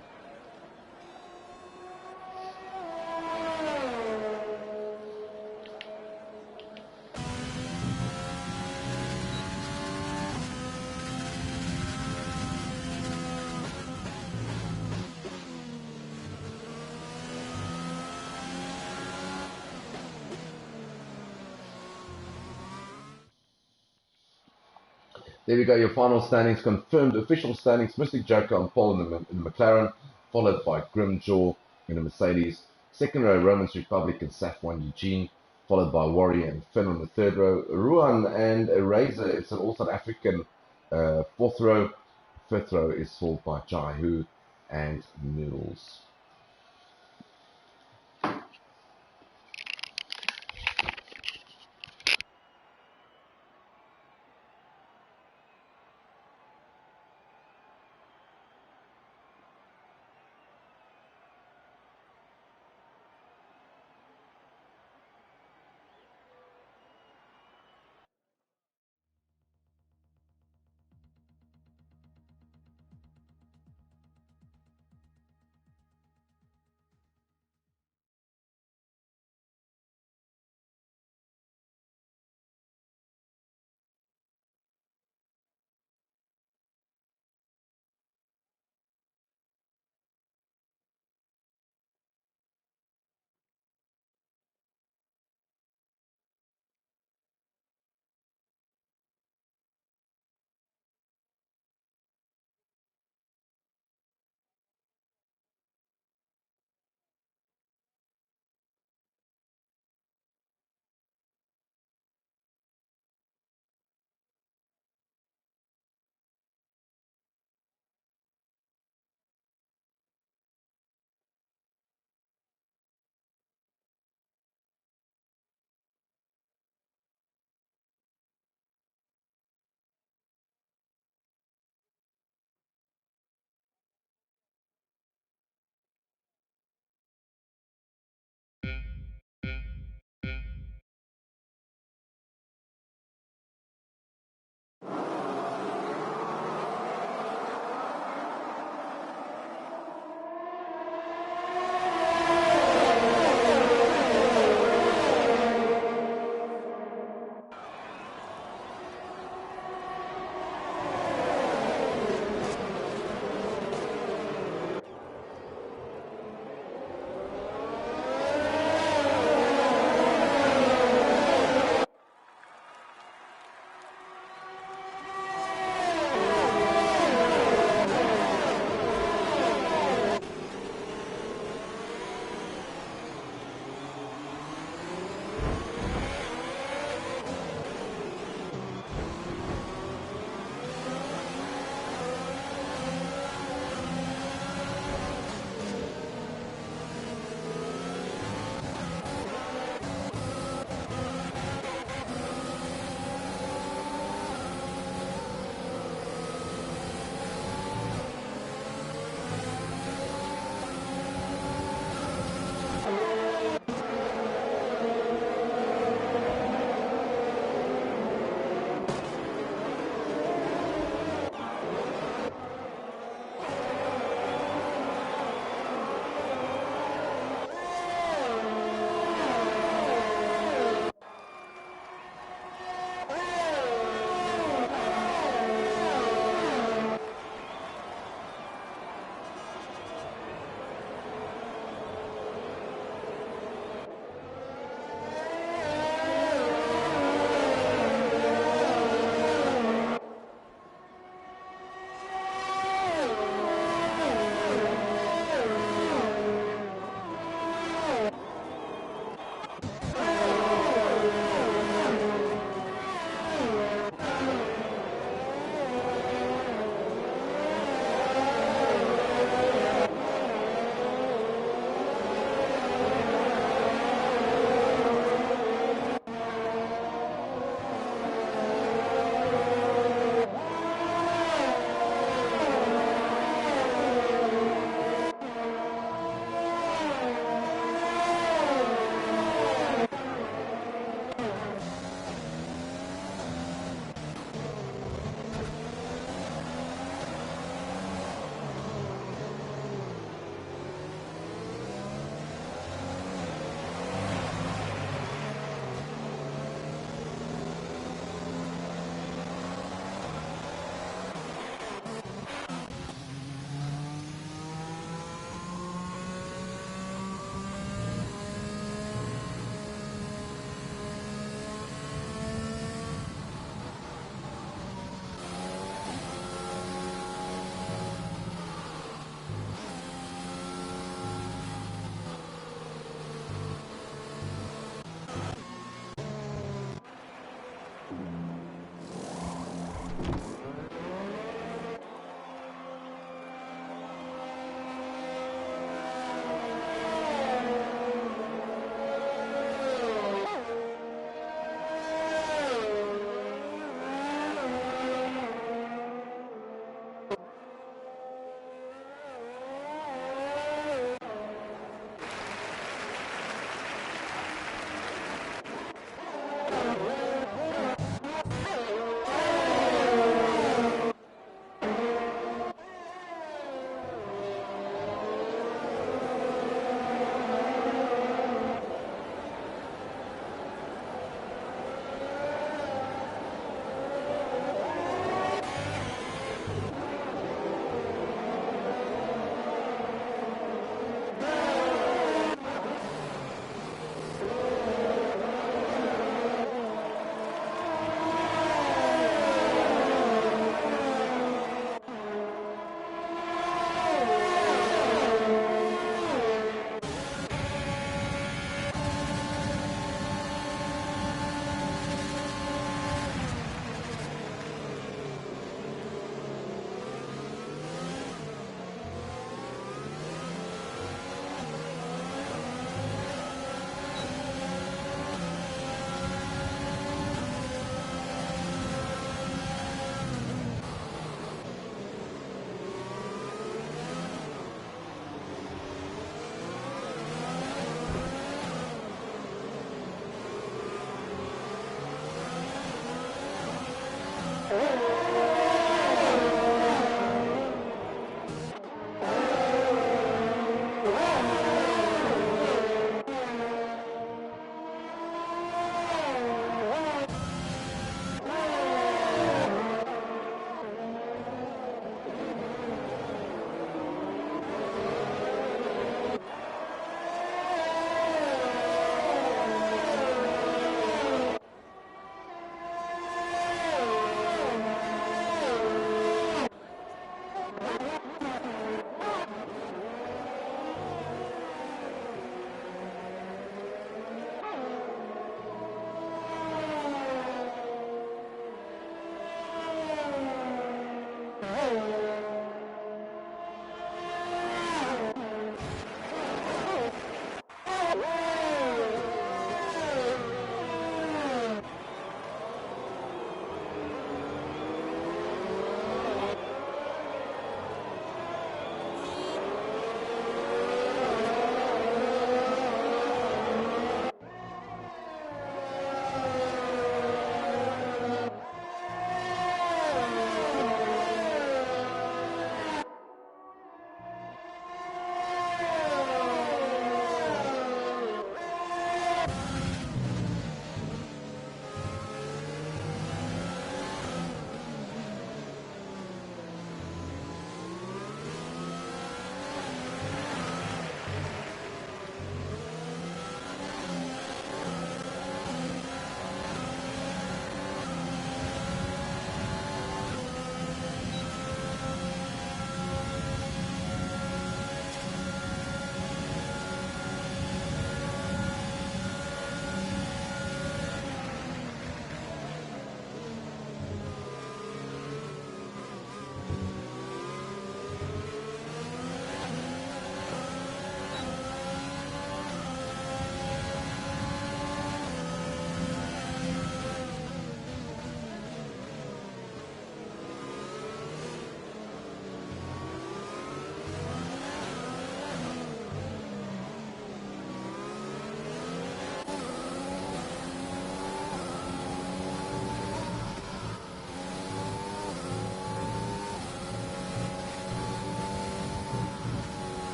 There we go, your final standings confirmed. Official standings: Mystic Joker on pole in the McLaren, followed by Grimjaw in the Mercedes. Second row, Romans Republic and Saf1 Eugene, followed by Warrior and Finn on the third row. Ruan and Razor, it's an all South African fourth row. Fifth row is sold by Jaihu and Noodles.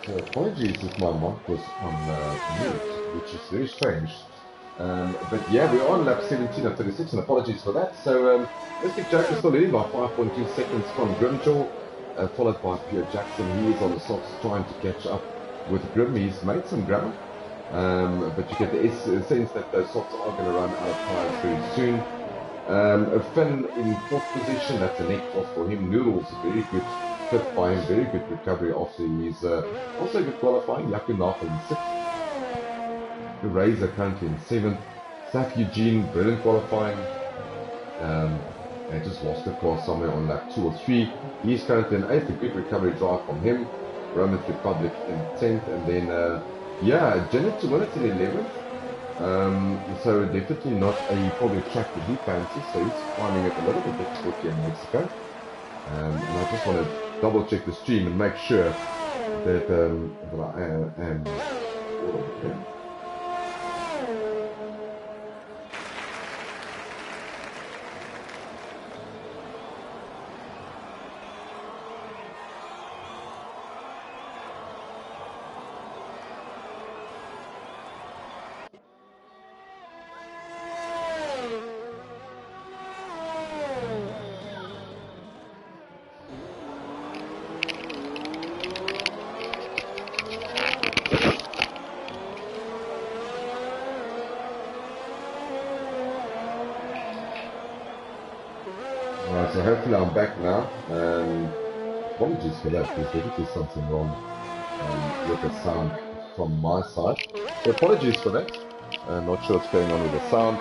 So apologies if my mic was on mute, which is very strange. But yeah, we're on lap 17 of 36, and apologies for that. So Mystic Joke is still leading by 5.2 seconds from Grimjaw, followed by Pierre Jackson. He is on the softs trying to catch up with Grim. He's made some ground, but you get the sense that those softs are going to run out of tires very soon. Finn in fourth position, that's a net off for him. Noodles, very good fit by him, very good recovery after his also good qualifying. Yakunaf in sixth. Razor currently in seventh. Saf Eugene, brilliant qualifying. They just lost the car somewhere on lap 2 or 3. He's currently in eighth, a good recovery drive from him. Roman Republic in 10th, and then yeah, Janet to win it in 11th. So definitely not a probably track that he fancies, so he's finding it a little bit difficult here in Mexico. And I just want to double check the stream and make sure that, that I am all okay. So hopefully I'm back now. Apologies for that, there's definitely something wrong with the sound from my side. So apologies for that. Not sure what's going on with the sound.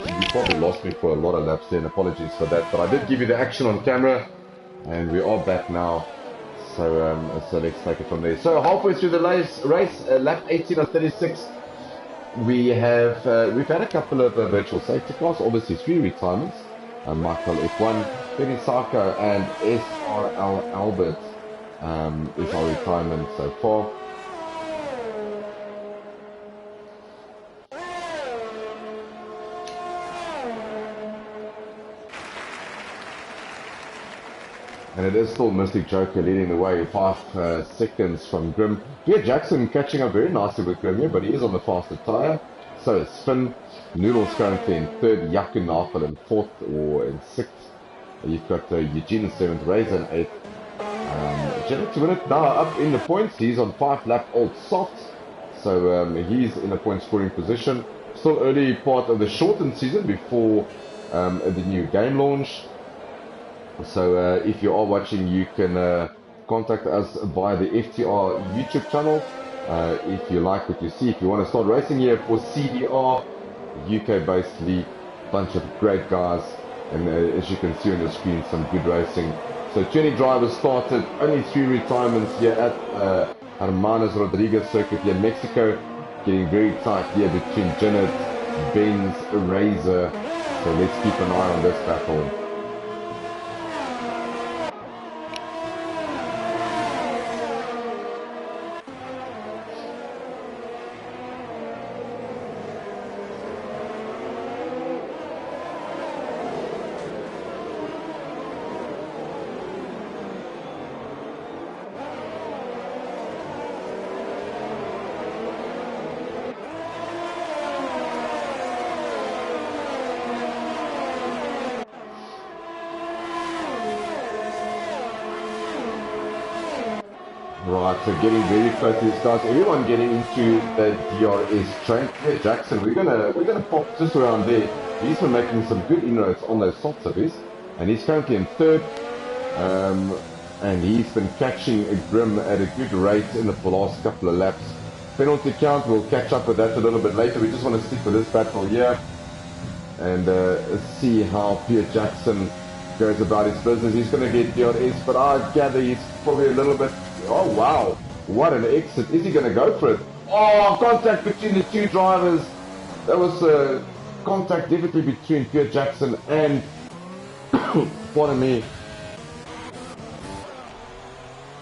You probably lost me for a lot of laps there, and apologies for that. But I did give you the action on camera, and we are back now. So so let's take it from there. So halfway through the race, lap 18 of 36, we've had a couple of virtual safety cars, obviously 3 retirements. Michael F1, Benny Saka, and SRL Albert is our retirement so far. And it is still Mystic Joker leading the way, 5 seconds from Grim. Pierre Jackson catching up very nicely with Grim here, but he is on the faster tyre. So is Finn. Noodles currently in third, Yakunafel in fourth or in sixth. You've got Eugene in seventh, Razor in eighth. Janet to win it now up in the points. He's on 5-lap old softs, so he's in a point scoring position. Still early part of the shortened season before the new game launch. So if you are watching, you can contact us via the FTR YouTube channel. If you like what you see, if you want to start racing here for CDR, UK-based league, bunch of great guys, and as you can see on the screen, some good racing. So 20 drivers started, only 3 retirements here at Hermanos Rodriguez circuit here in Mexico, getting very tight here between Janet, Benz, Razor. So let's keep an eye on this battle. Right, so getting very close to these guys. Everyone getting into the DRS train. Yeah, Jackson, we're gonna pop just around there. He's been making some good inroads on those softs of his, and he's currently in third. And he's been catching a Grim at a good rate in the last couple of laps. Penalty count, we'll catch up with that a little bit later. We just want to stick with this battle here and see how Pierre Jackson goes about his business. He's going to get DRS, but I gather he's probably a little bit... Oh, wow. What an exit. Is he going to go for it? Oh, contact between the 2 drivers. That was contact definitely between Pierre Jackson and... pardon me.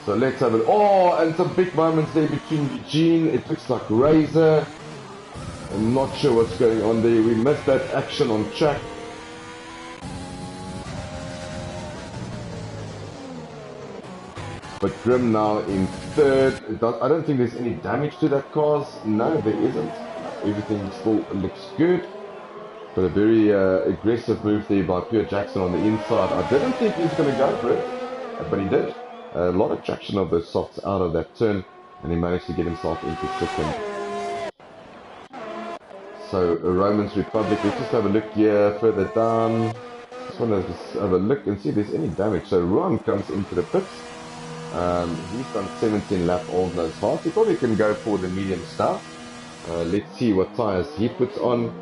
So let's have it. Oh, and some big moments there between Eugene. It looks like Razor. I'm not sure what's going on there. We missed that action on track. But Grim now in third. I don't think there's any damage to that cars. No, there isn't. Everything still looks good. But a very aggressive move there by Pure Jackson on the inside. I didn't think he was going to go for it, but he did. A lot of traction of the softs out of that turn, and he managed to get himself into second. So Romans Republic, let's just have a look here further down. Just want to just have a look and see if there's any damage. So Ruan comes into the pits. He's done 17 lap old nose hard. He probably can go for the medium stuff. Let's see what tyres he puts on.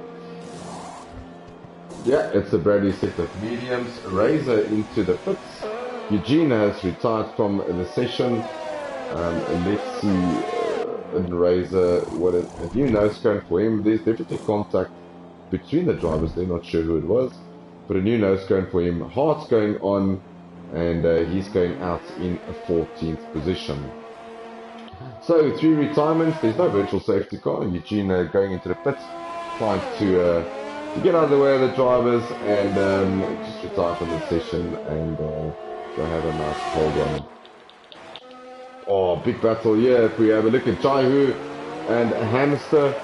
Yeah, it's a brand new set of mediums. Razor into the pits. Eugene has retired from the session. Let's see in Razor what a new nose cone for him. There's definitely contact between the drivers. They're not sure who it was. But a new nose cone for him. Heart's going on. And he's going out in a 14th position. So 3 retirements. There's no virtual safety car. Eugene going into the pits, trying to get out of the way of the drivers and just retire from the session and go have a nice cold one. Oh, big battle here. If we have a look at Jaihu and Hamster.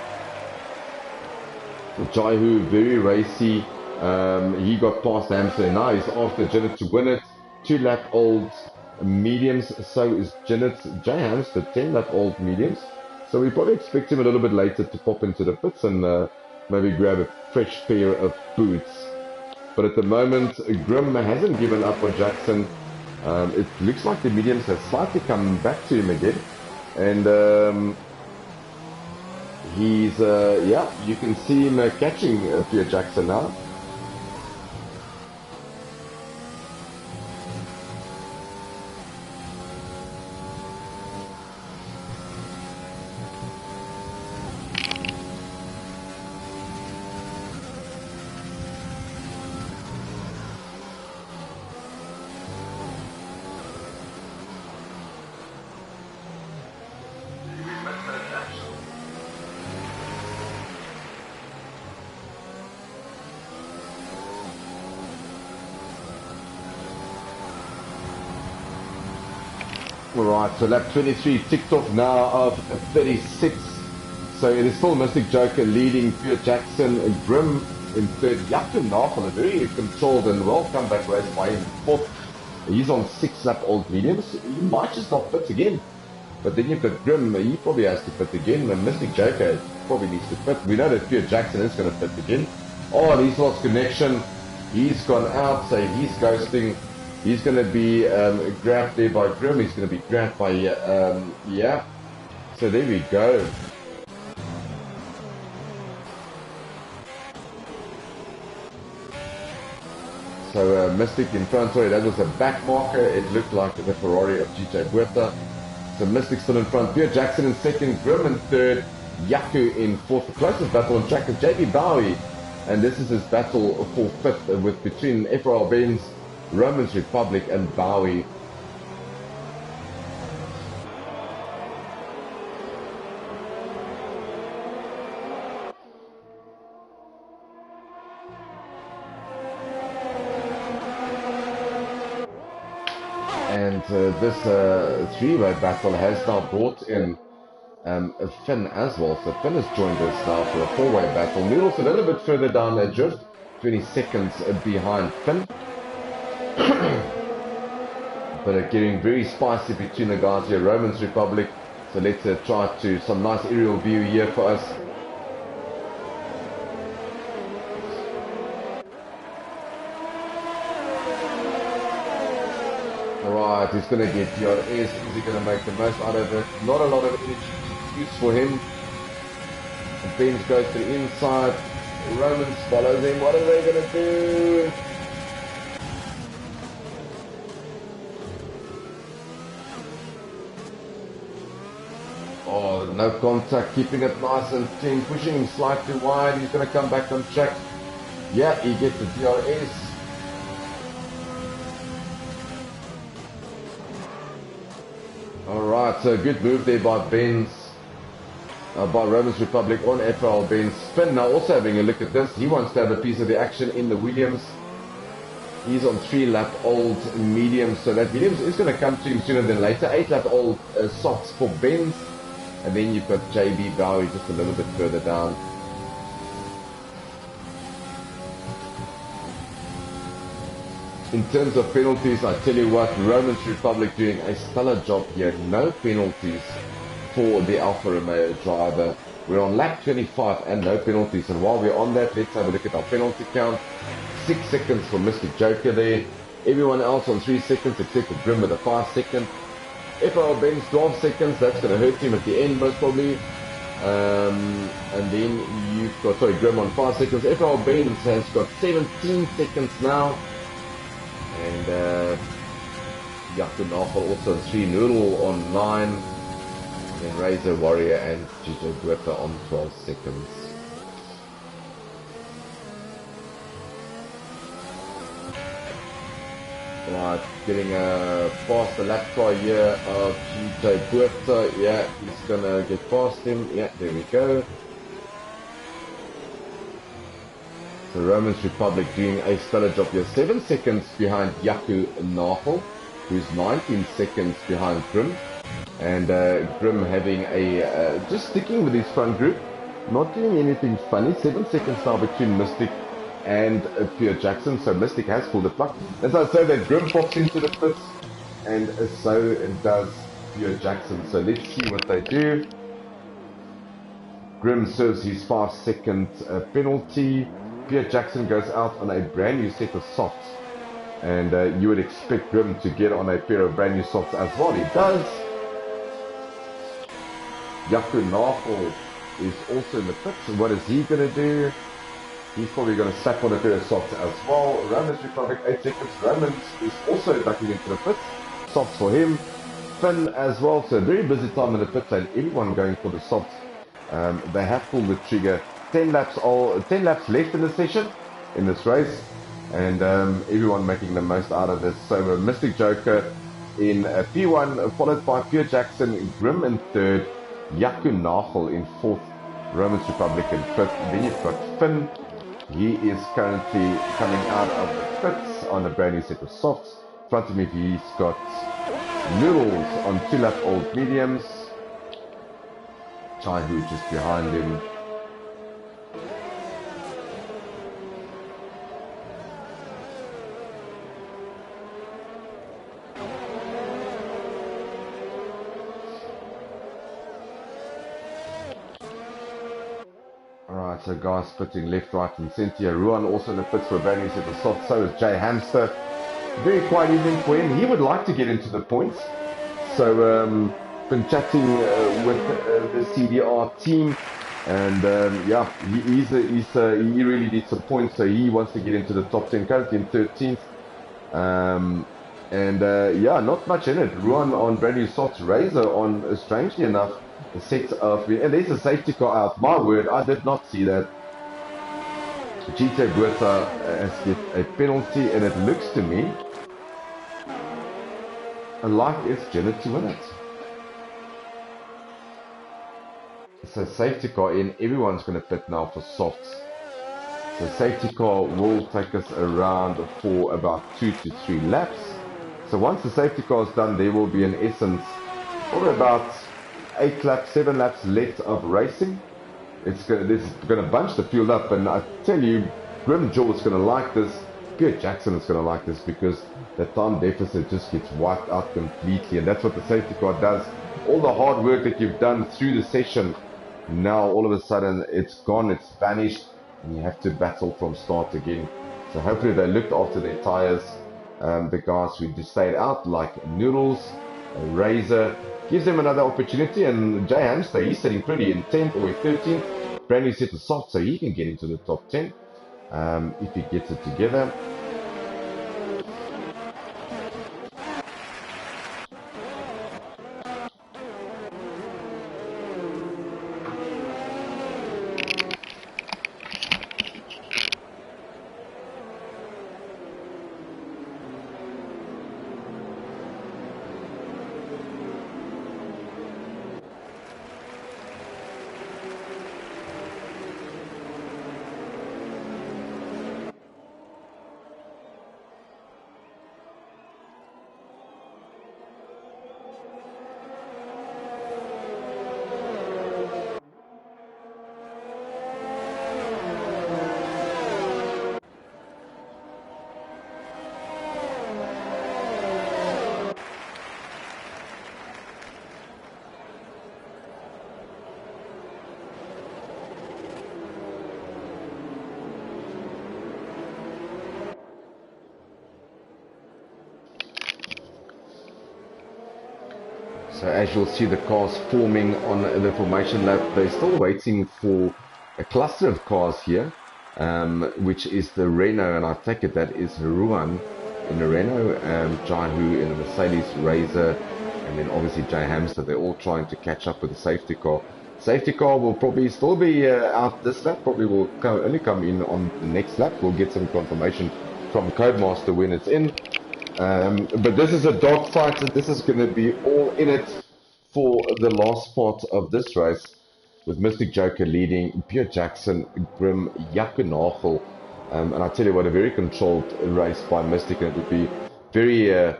Jaihu very racy. He got past Hamster and now he's after Janet to win it. 2 lap old mediums, so is Janet J. Hamster, 10 lap old mediums. So we probably expect him a little bit later to pop into the pits and maybe grab a fresh pair of boots. But at the moment, Grim hasn't given up on Jackson. It looks like the mediums have slightly come back to him again. And he's, yeah, you can see him catching Pierre Jackson now. Alright, so lap 23 ticked off now of 36. So it is still Mystic Joker leading Pure Jackson and Grim in third. Yaku Nafel, a very controlled and well comeback race by him in fourth. He's on 6 lap old mediums. He might just not fit again. But then you've got Grim, he probably has to fit again. And Mystic Joker probably needs to fit. We know that Pure Jackson is going to fit again. Oh, and he's lost connection. He's gone out, so he's ghosting. He's going to be grabbed there by Grim. He's going to be grabbed by, yeah. So there we go. So Mystic in front, sorry, that was a back marker. It looked like the Ferrari of GJ Buerta. So Mystic still in front. Pierre Jackson in second. Grim in third. Yaku in fourth. The closest battle on track is JB Bowie. And this is his battle for fifth with between FRL Benz, Romans Republic and Bowie. And this three-way battle has now brought in Finn as well. So Finn has joined us now for a four-way battle. Noodle's a little bit further down the drift, 20 seconds behind Finn. But getting very spicy between the guys here. Romans Republic. So let's try to some nice aerial view here for us. Alright, he's going to get DRS. Is he going to make the most out of it? Not a lot of energy use for him. Benz goes to the inside. Romans follows him. What are they going to do? Oh, no contact, keeping it nice and clean, pushing him slightly wide. He's going to come back on track. Yeah, he gets the DRS. Alright, so good move there by Benz, by Romans Republic on FRL Benz. Finn now also having a look at this. He wants to have a piece of the action in the Williams. He's on 3-lap-old mediums, so that mediums is going to come to him sooner than later. 8-lap-old softs for Benz, and then you've got JB Bowie just a little bit further down. In terms of penalties, I tell you what, Romans Republic doing a stellar job here. No penalties for the Alfa Romeo driver. We're on lap 25 and no penalties. And while we're on that, let's have a look at our penalty count. 6 seconds for Mr. Joker there. Everyone else on 3 seconds except for Grim with a 5 second. FRL Benz 12 seconds. That's going to hurt him at the end most probably. And then you've got, sorry, Grim on 5 seconds. FRL Benz has got 17 seconds now. And Yaku Nafel also on 3, Noodle on 9. Then Razor, Warrior and Gito Guetta on 12 seconds. Right, getting a faster lap car here of Gito Guetta. Yeah, he's gonna get past him. Yeah, there we go. So Romans Republic doing a stellar job here. 7 seconds behind Yaku Nafel, who's 19 seconds behind Grim. And Grim having a, just sticking with his front group, not doing anything funny. 7 seconds now between Mystic and Pierre Jackson, so Mystic has pulled the plug. As I say, that Grim pops into the pits, and so does Pierre Jackson. So let's see what they do. Grim serves his 5 second penalty. Pierre Jackson goes out on a brand new set of softs, and you would expect Grim to get on a pair of brand new softs as well. He does. Yaku Nafel is also in the pits. What is he going to do? He's probably going to slap on a pair of softs as well. Romans Republic 8 seconds. Romans is also ducking into the pits. Softs for him. Finn as well. So very busy time in the pit lane. Everyone going for the softs. They have pulled the trigger. 10 laps left in the session, in this race, and everyone making the most out of this. So Mystic Joker in P1, followed by Pierre Jackson, Grim in third, Yaku Nafel in fourth, Romans Republic in fifth. Then you've got Finn. He is currently coming out of the pits on a brand new set of softs. In front of me, he's got Noodles on 2-lap-old mediums. Chaihu just behind him. Alright, so guys pitting left, right and centre. Ruan also in the pits for a brand new set of softs. So is Jay Hamster. Very quiet evening for him. He would like to get into the points. So been chatting with the CDR team, and yeah, he really needs some points, so he wants to get into the top 10, currently in 13th. Yeah, not much in it. Ruan on brand new softs, Razor on, strangely enough, the set of, and there's a safety car out. My word, I did not see that. Gito Guetta has get a penalty, and it looks to me like it's Jenna to win it. So safety car in, everyone's going to pit now for softs. So safety car will take us around for about 2 to 3 laps. So once the safety car is done, there will be in essence probably about 8 laps, 7 laps left of racing. This is going to bunch the field up, and I tell you, Grim Jaw is going to like this. Pierre Jackson is going to like this, because the time deficit just gets wiped out completely, and that's what the safety car does. All the hard work that you've done through the session, now all of a sudden it's gone, it's vanished, and you have to battle from start again. So hopefully they looked after their tires. The guys who just stayed out, like Noodles, Razor, gives them another opportunity, and Jay Hamster, he's sitting pretty in 10th or 13th, brand new set of softs, so he can get into the top 10 if he gets it together. So as you'll see the cars forming on the formation lap, they're still waiting for a cluster of cars here, which is the Renault, and I take it that is Ruan in the Renault, Jai Hu in the Mercedes Razor, and then obviously Jay Hamster. They're all trying to catch up with the safety car. Safety car will probably still be out this lap, probably will only come in on the next lap. We'll get some confirmation from Codemaster when it's in. But this is a dogfight, and this is going to be all in it for the last part of this race, with Mystic Joker leading, Pierre Jackson, Grim, Yakunachel, and I tell you what, a very controlled race by Mystic, and it would be very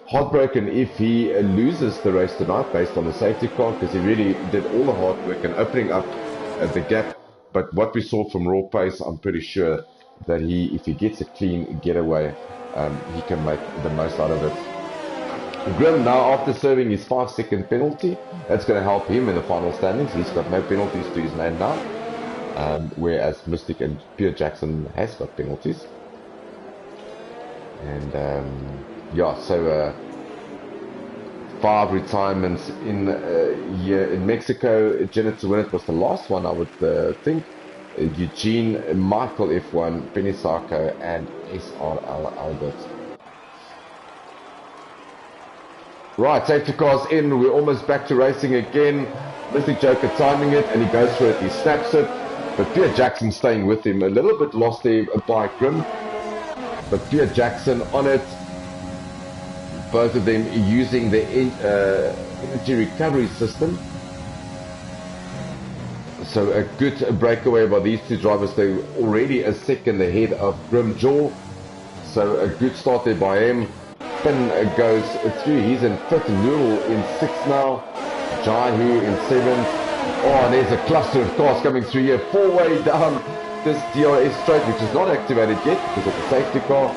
heartbroken if he loses the race tonight based on the safety car, because he really did all the hard work and opening up the gap. But what we saw from raw pace, I'm pretty sure that if he gets a clean getaway, he can make the most out of it. Grim now, after serving his 5-second penalty, that's going to help him in the final standings. He's got no penalties to his name now, whereas Mystic and Pierre Jackson has got penalties. And yeah, so 5 retirements in here in Mexico. Janet to win it was the last one, I would think. Eugene, Michael F1, Penny Sarko, and SRL Albert. Right, safety cars in. We're almost back to racing again. Mystic Joker timing it, and he goes for it. He snaps it, but Pierre Jackson staying with him. A little bit lost there by Grim, but Pierre Jackson on it. Both of them using the energy recovery system. So a good breakaway by these two drivers. They're already a second ahead of Grim Jaw. So a good start there by him. Finn goes through. He's in 5th. Noodle in 6th now. Jai Hu in 7th. Oh, and there's a cluster of cars coming through here. 4-way down this DRS straight, which is not activated yet because of the safety car.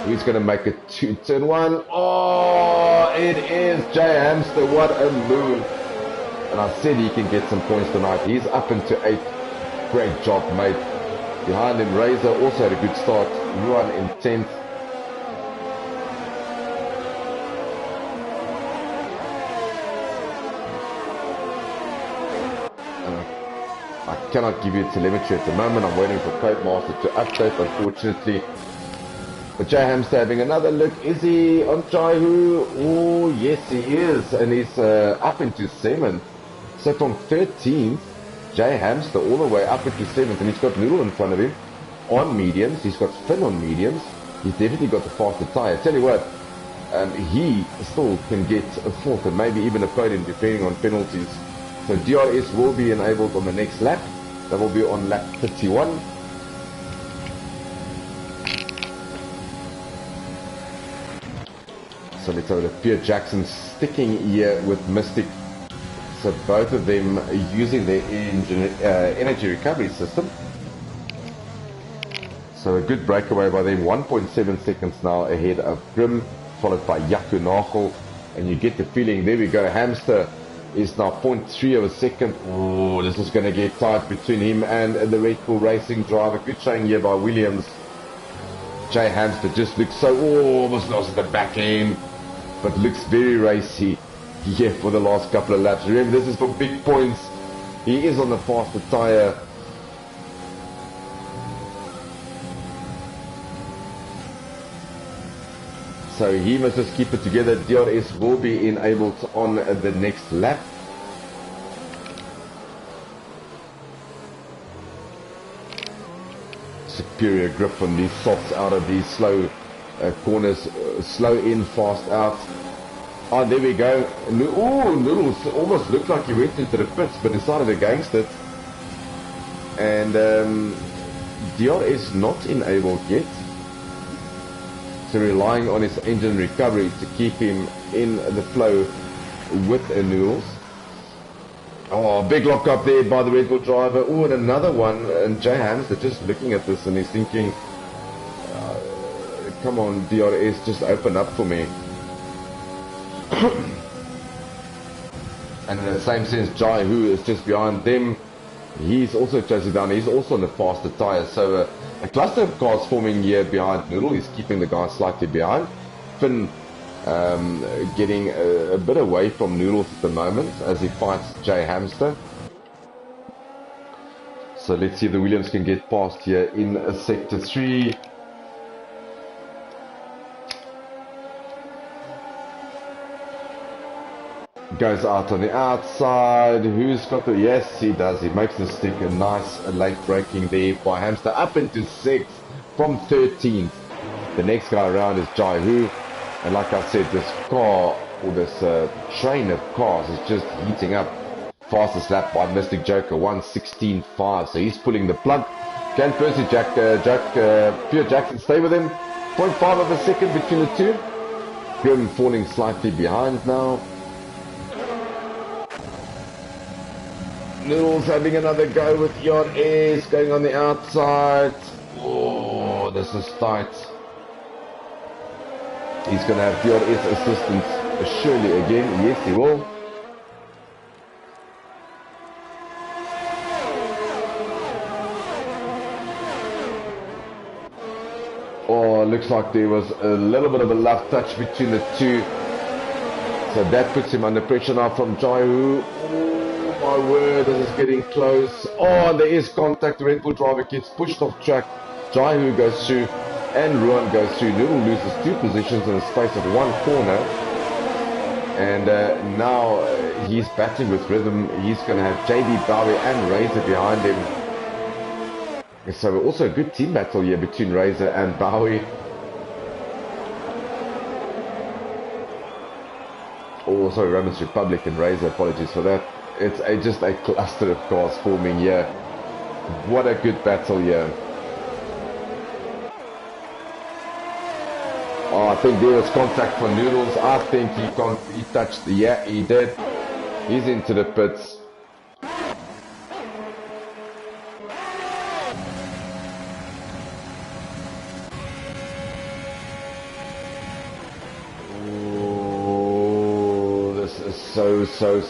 He's going to make it 2-turn 1. Oh, it is Jay Hamster. What a move. And I said he can get some points tonight. He's up into 8th. Great job, mate. Behind him, Razor also had a good start. Ruan in 10th. I cannot give you telemetry at the moment. I'm waiting for Codemaster to update, unfortunately. But Jay Hamster having another look. Is he on Jai Hu? Oh, yes, he is. And he's up into 7th. So from 13th, Jay Hamster all the way up into 7th. And he's got Noodle in front of him on mediums. He's got Finn on mediums. He's definitely got the faster tyre. Tell you what, he still can get a 4th and maybe even a podium depending on penalties. So DRS will be enabled on the next lap. That will be on lap 31. So let's have a look. Pierre Jackson sticking here with Mystic. So both of them using their energy recovery system. So a good breakaway by them. 1.7 seconds now ahead of Grim, followed by Yakunachel. And you get the feeling, there we go, Hamster is now 0.3 of a second. Oh, this is going to get tight between him and the Red Bull Racing driver. Good showing here by Williams. Jay Hamster just looks so, almost lost the back end, but looks very racy here for the last couple of laps. Remember, this is for big points. He is on the faster tyre. So he must just keep it together. DRS will be enabled on the next lap. Superior grip on these softs out of these slow corners. Slow in, fast out. Oh, there we go. Oh, Noodles almost looked like he went into the pits, but decided against it. And DRS not enabled yet. So relying on his engine recovery to keep him in the flow with Noodles. Oh, big lock up there by the Red Bull driver. Oh, and another one. And Jay Hamster just looking at this and he's thinking, come on, DRS, just open up for me. And in the same sense, Jai Hu is just behind them. He's also chasing down. He's also on the faster tyre. So a cluster of cars forming here behind Noodle. He's keeping the guy slightly behind. Finn getting a bit away from Noodles at the moment as he fights Jay Hamster. So let's see if the Williams can get past here in Sector 3. Goes out on the outside. Who's got the... Yes, he does. He makes the stick. A nice late braking there by Hamster. Up into 6th from 13th. The next guy around is Jai Hu. And like I said, this car, or this train of cars is just heating up. Fastest lap by Mystic Joker, 1:16.5. So he's pulling the plug. Can Percy Pure Jackson stay with him? 0.5 of a second between the two. Grim falling slightly behind now. Noodles having another go with Yon S going on the outside. Oh, this is tight. He's going to have Dior S assistance surely again. Yes, he will. Oh, looks like there was a little bit of a love touch between the two. So that puts him under pressure now from Jaihu. Oh my word, this is getting close. Oh, there is contact. The Red Bull driver gets pushed off track. Jaihu goes through and Ruan goes through. Noodle loses 2 positions in the space of 1 corner. And now he's battling with rhythm. He's going to have JB Bowie and Razor behind him. So also a good team battle here between Razor and Bowie. Oh, sorry, Romans Republic and Razor, apologies for that. It's just a cluster of cars forming here. What a good battle here. Oh, I think there was contact for Noodles. I think he touched, yeah, he did. He's into the pits.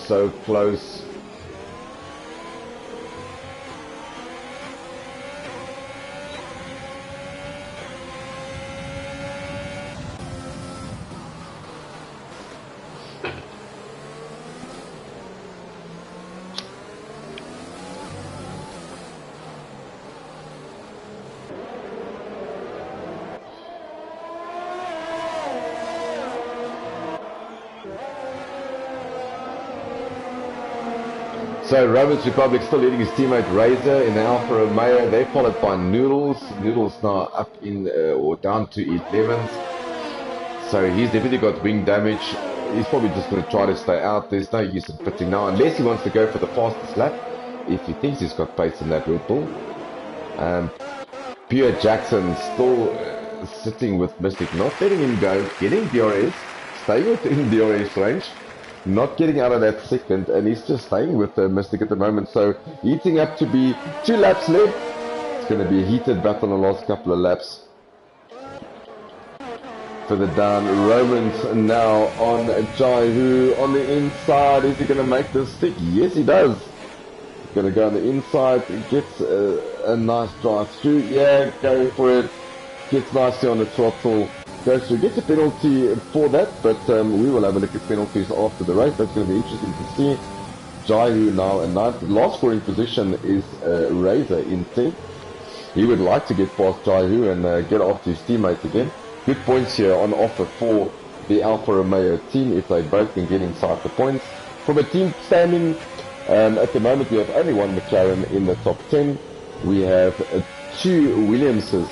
So close. So Romans Republic still leading his teammate Razor in the Alfa Romeo. They're followed by Noodles. Noodles now up in or down to 11th. So he's definitely got wing damage. He's probably just going to try to stay out. There's no use in pitting now unless he wants to go for the fastest lap. If he thinks he's got pace in that Red Bull. Pure Jackson still sitting with Mystic, not letting him go, getting DRS, staying within DRS range. Not getting out of that second, and he's just staying with Mystic at the moment. So heating up to be 2 laps left. It's going to be a heated battle in the last couple of laps. Further down, Romans now on Jaihu on the inside. Is he going to make this stick? Yes, he does. He's going to go on the inside. He gets a nice drive through. Yeah, going for it. Gets nicely on the throttle. Goes through, gets a penalty for that, but we will have a look at penalties after the race. That's going to be interesting to see. Jaihu now in 9th. Last scoring position is Razor in 10th. He would like to get past Jaihu and get after his teammates again. Good points here on offer for the Alfa Romeo team if they both can get inside the points. From a team standing, at the moment we have only one McLaren in the top 10. We have 2 Williamses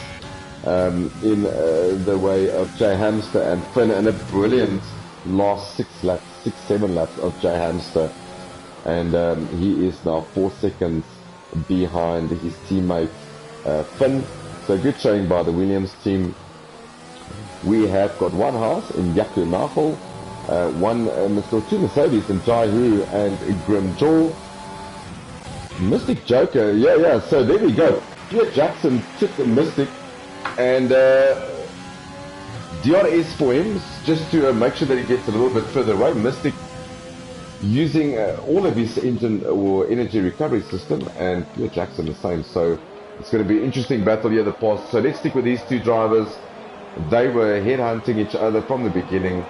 in the way of Jay Hamster and Finn, and a brilliant last 7 laps of Jay Hamster, and he is now 4 seconds behind his teammate Finn. So good showing by the Williams team. We have got 1 Haas in Yaku Nahol, 2 Mercedes in Jaihu and Grim Jaw. Mystic Joker, yeah, so there we go. Pure Jackson took the Mystic. And DRS for him, just to make sure that he gets a little bit further away. Mystic using all of his engine or energy recovery system, and Pure Jackson the same. So it's going to be an interesting battle here the past. So let's stick with these 2 drivers. They were headhunting each other from the beginning.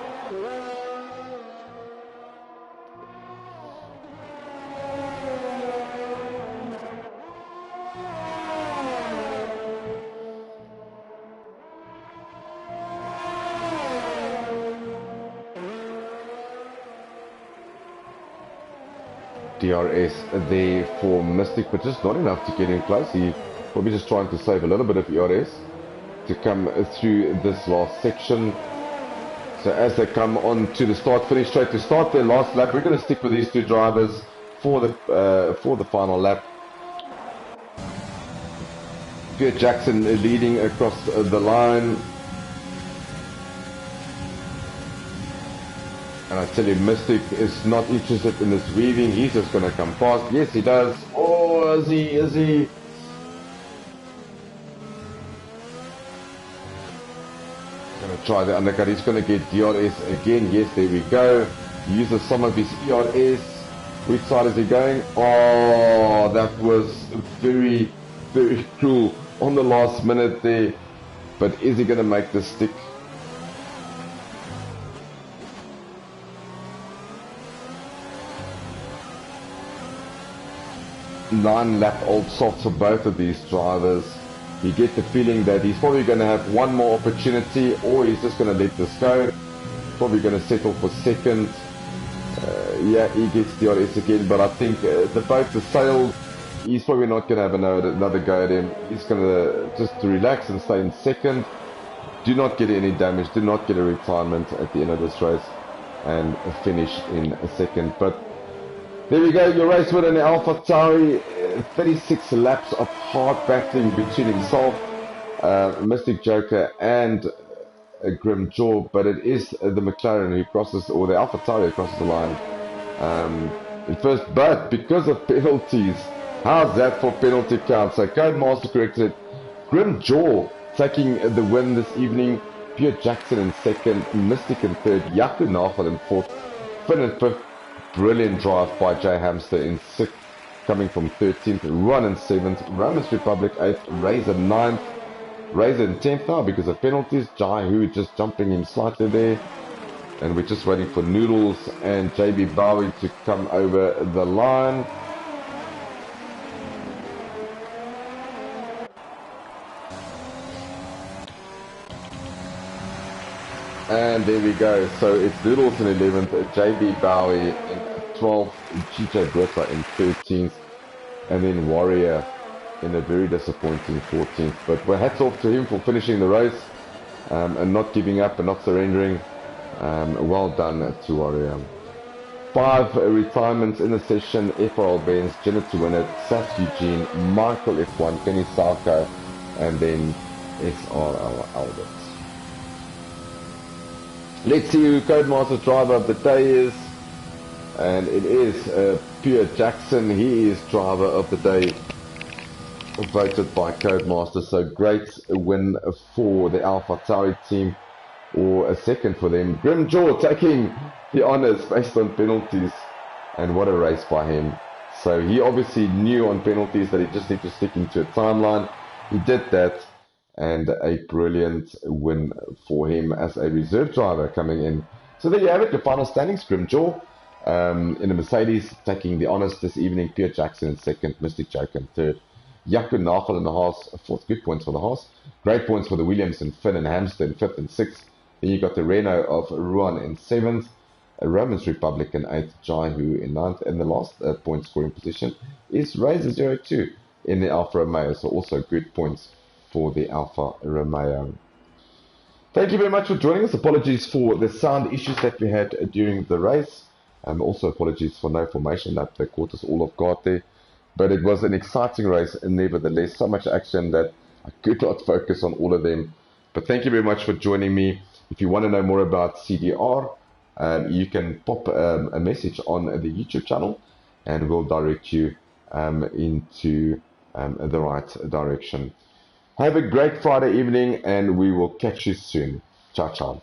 DRS there for Mystic, but just not enough to get in close. He probably just trying to save a little bit of ERS to come through this last section. So as they come on to the start-finish straight to start their last lap, we're going to stick with these two drivers for the final lap. Pierre Jackson leading across the line. And I tell you, Mystic is not interested in this weaving. He's just going to come fast. Yes, he does. Oh, is he? Going to try the undercut. He's going to get DRS again. Yes, there we go. He uses some of his ERS. Which side is he going? Oh, that was very, very cruel on the last minute there. But is he going to make the stick? Nine-lap-old softs for both of these drivers. You get the feeling that he's probably going to have one more opportunity, or he's just going to let this go. Probably going to settle for second. Yeah, he gets DRS again, but I think the boat has sailed. He's probably not going to have another go at him. He's going to just relax and stay in second. Do not get any damage. Do not get a retirement at the end of this race and finish in a second. But there we go, your race winner in Alpha Tauri. 36 laps of hard battling between himself, Mystic Joker, and Grim Jaw, but it is the McLaren who crosses, or the Alpha Tauri crosses the line in first, but because of penalties. How's that for penalty count? So Codemaster corrected it. Grim Jaw taking the win this evening. Pierre Jackson in second, Mystic in third, Yaku Nagel in fourth, Finn in fifth. Brilliant drive by Jay Hamster in sixth, coming from 13th, Ron in 7th, Romans Republic 8th, Razor 9th, Razor in 10th now because of penalties. Jai Hu just jumping him slightly there. And we're just waiting for Noodles and JB Bowie to come over the line. And there we go. So it's Noodles in 11th, JB Bowie in 12th, GJ Britta in 13th, and then Warrior in a very disappointing 14th. But well, hats off to him for finishing the race and not giving up and not surrendering. Well done to Warrior. 5 retirements in the session: FRL Benz, Jenna to win it, Saf Eugene, Michael F1, Kenny Salko, and then SRL Albert. Let's see who Codemaster's driver of the day is. And it is Pierre Jackson. He is driver of the day, voted by Codemaster. So great win for the Alpha Tauri team, or a second for them. Grim Jaw taking the honours based on penalties. And what a race by him. So he obviously knew on penalties that he just needed to stick into a timeline. He did that. And a brilliant win for him as a reserve driver coming in. So there you have it, the final standings. Grim Jaw in the Mercedes taking the honours this evening. Pierre Jackson in second, Mystic Joker in third, Yaku Nagel in the Haas, fourth. Good points for the Haas. Great points for the Williams and Finn and Hamster in fifth and sixth. Then you got the Renault of Ruan in seventh, a Romans Republic in eighth, Jai Hu in ninth, and the last point scoring position is Razor 02 in the Alfa Romeo. So also good points for the Alfa Romeo. Thank you very much for joining us. Apologies for the sound issues that we had during the race. Also apologies for no formation lap. They caught us all off guard there. But it was an exciting race and nevertheless so much action that I could not focus on all of them. But thank you very much for joining me. If you want to know more about CDR, you can pop a message on the YouTube channel and we'll direct you into the right direction. Have a great Friday evening and we will catch you soon. Ciao, ciao.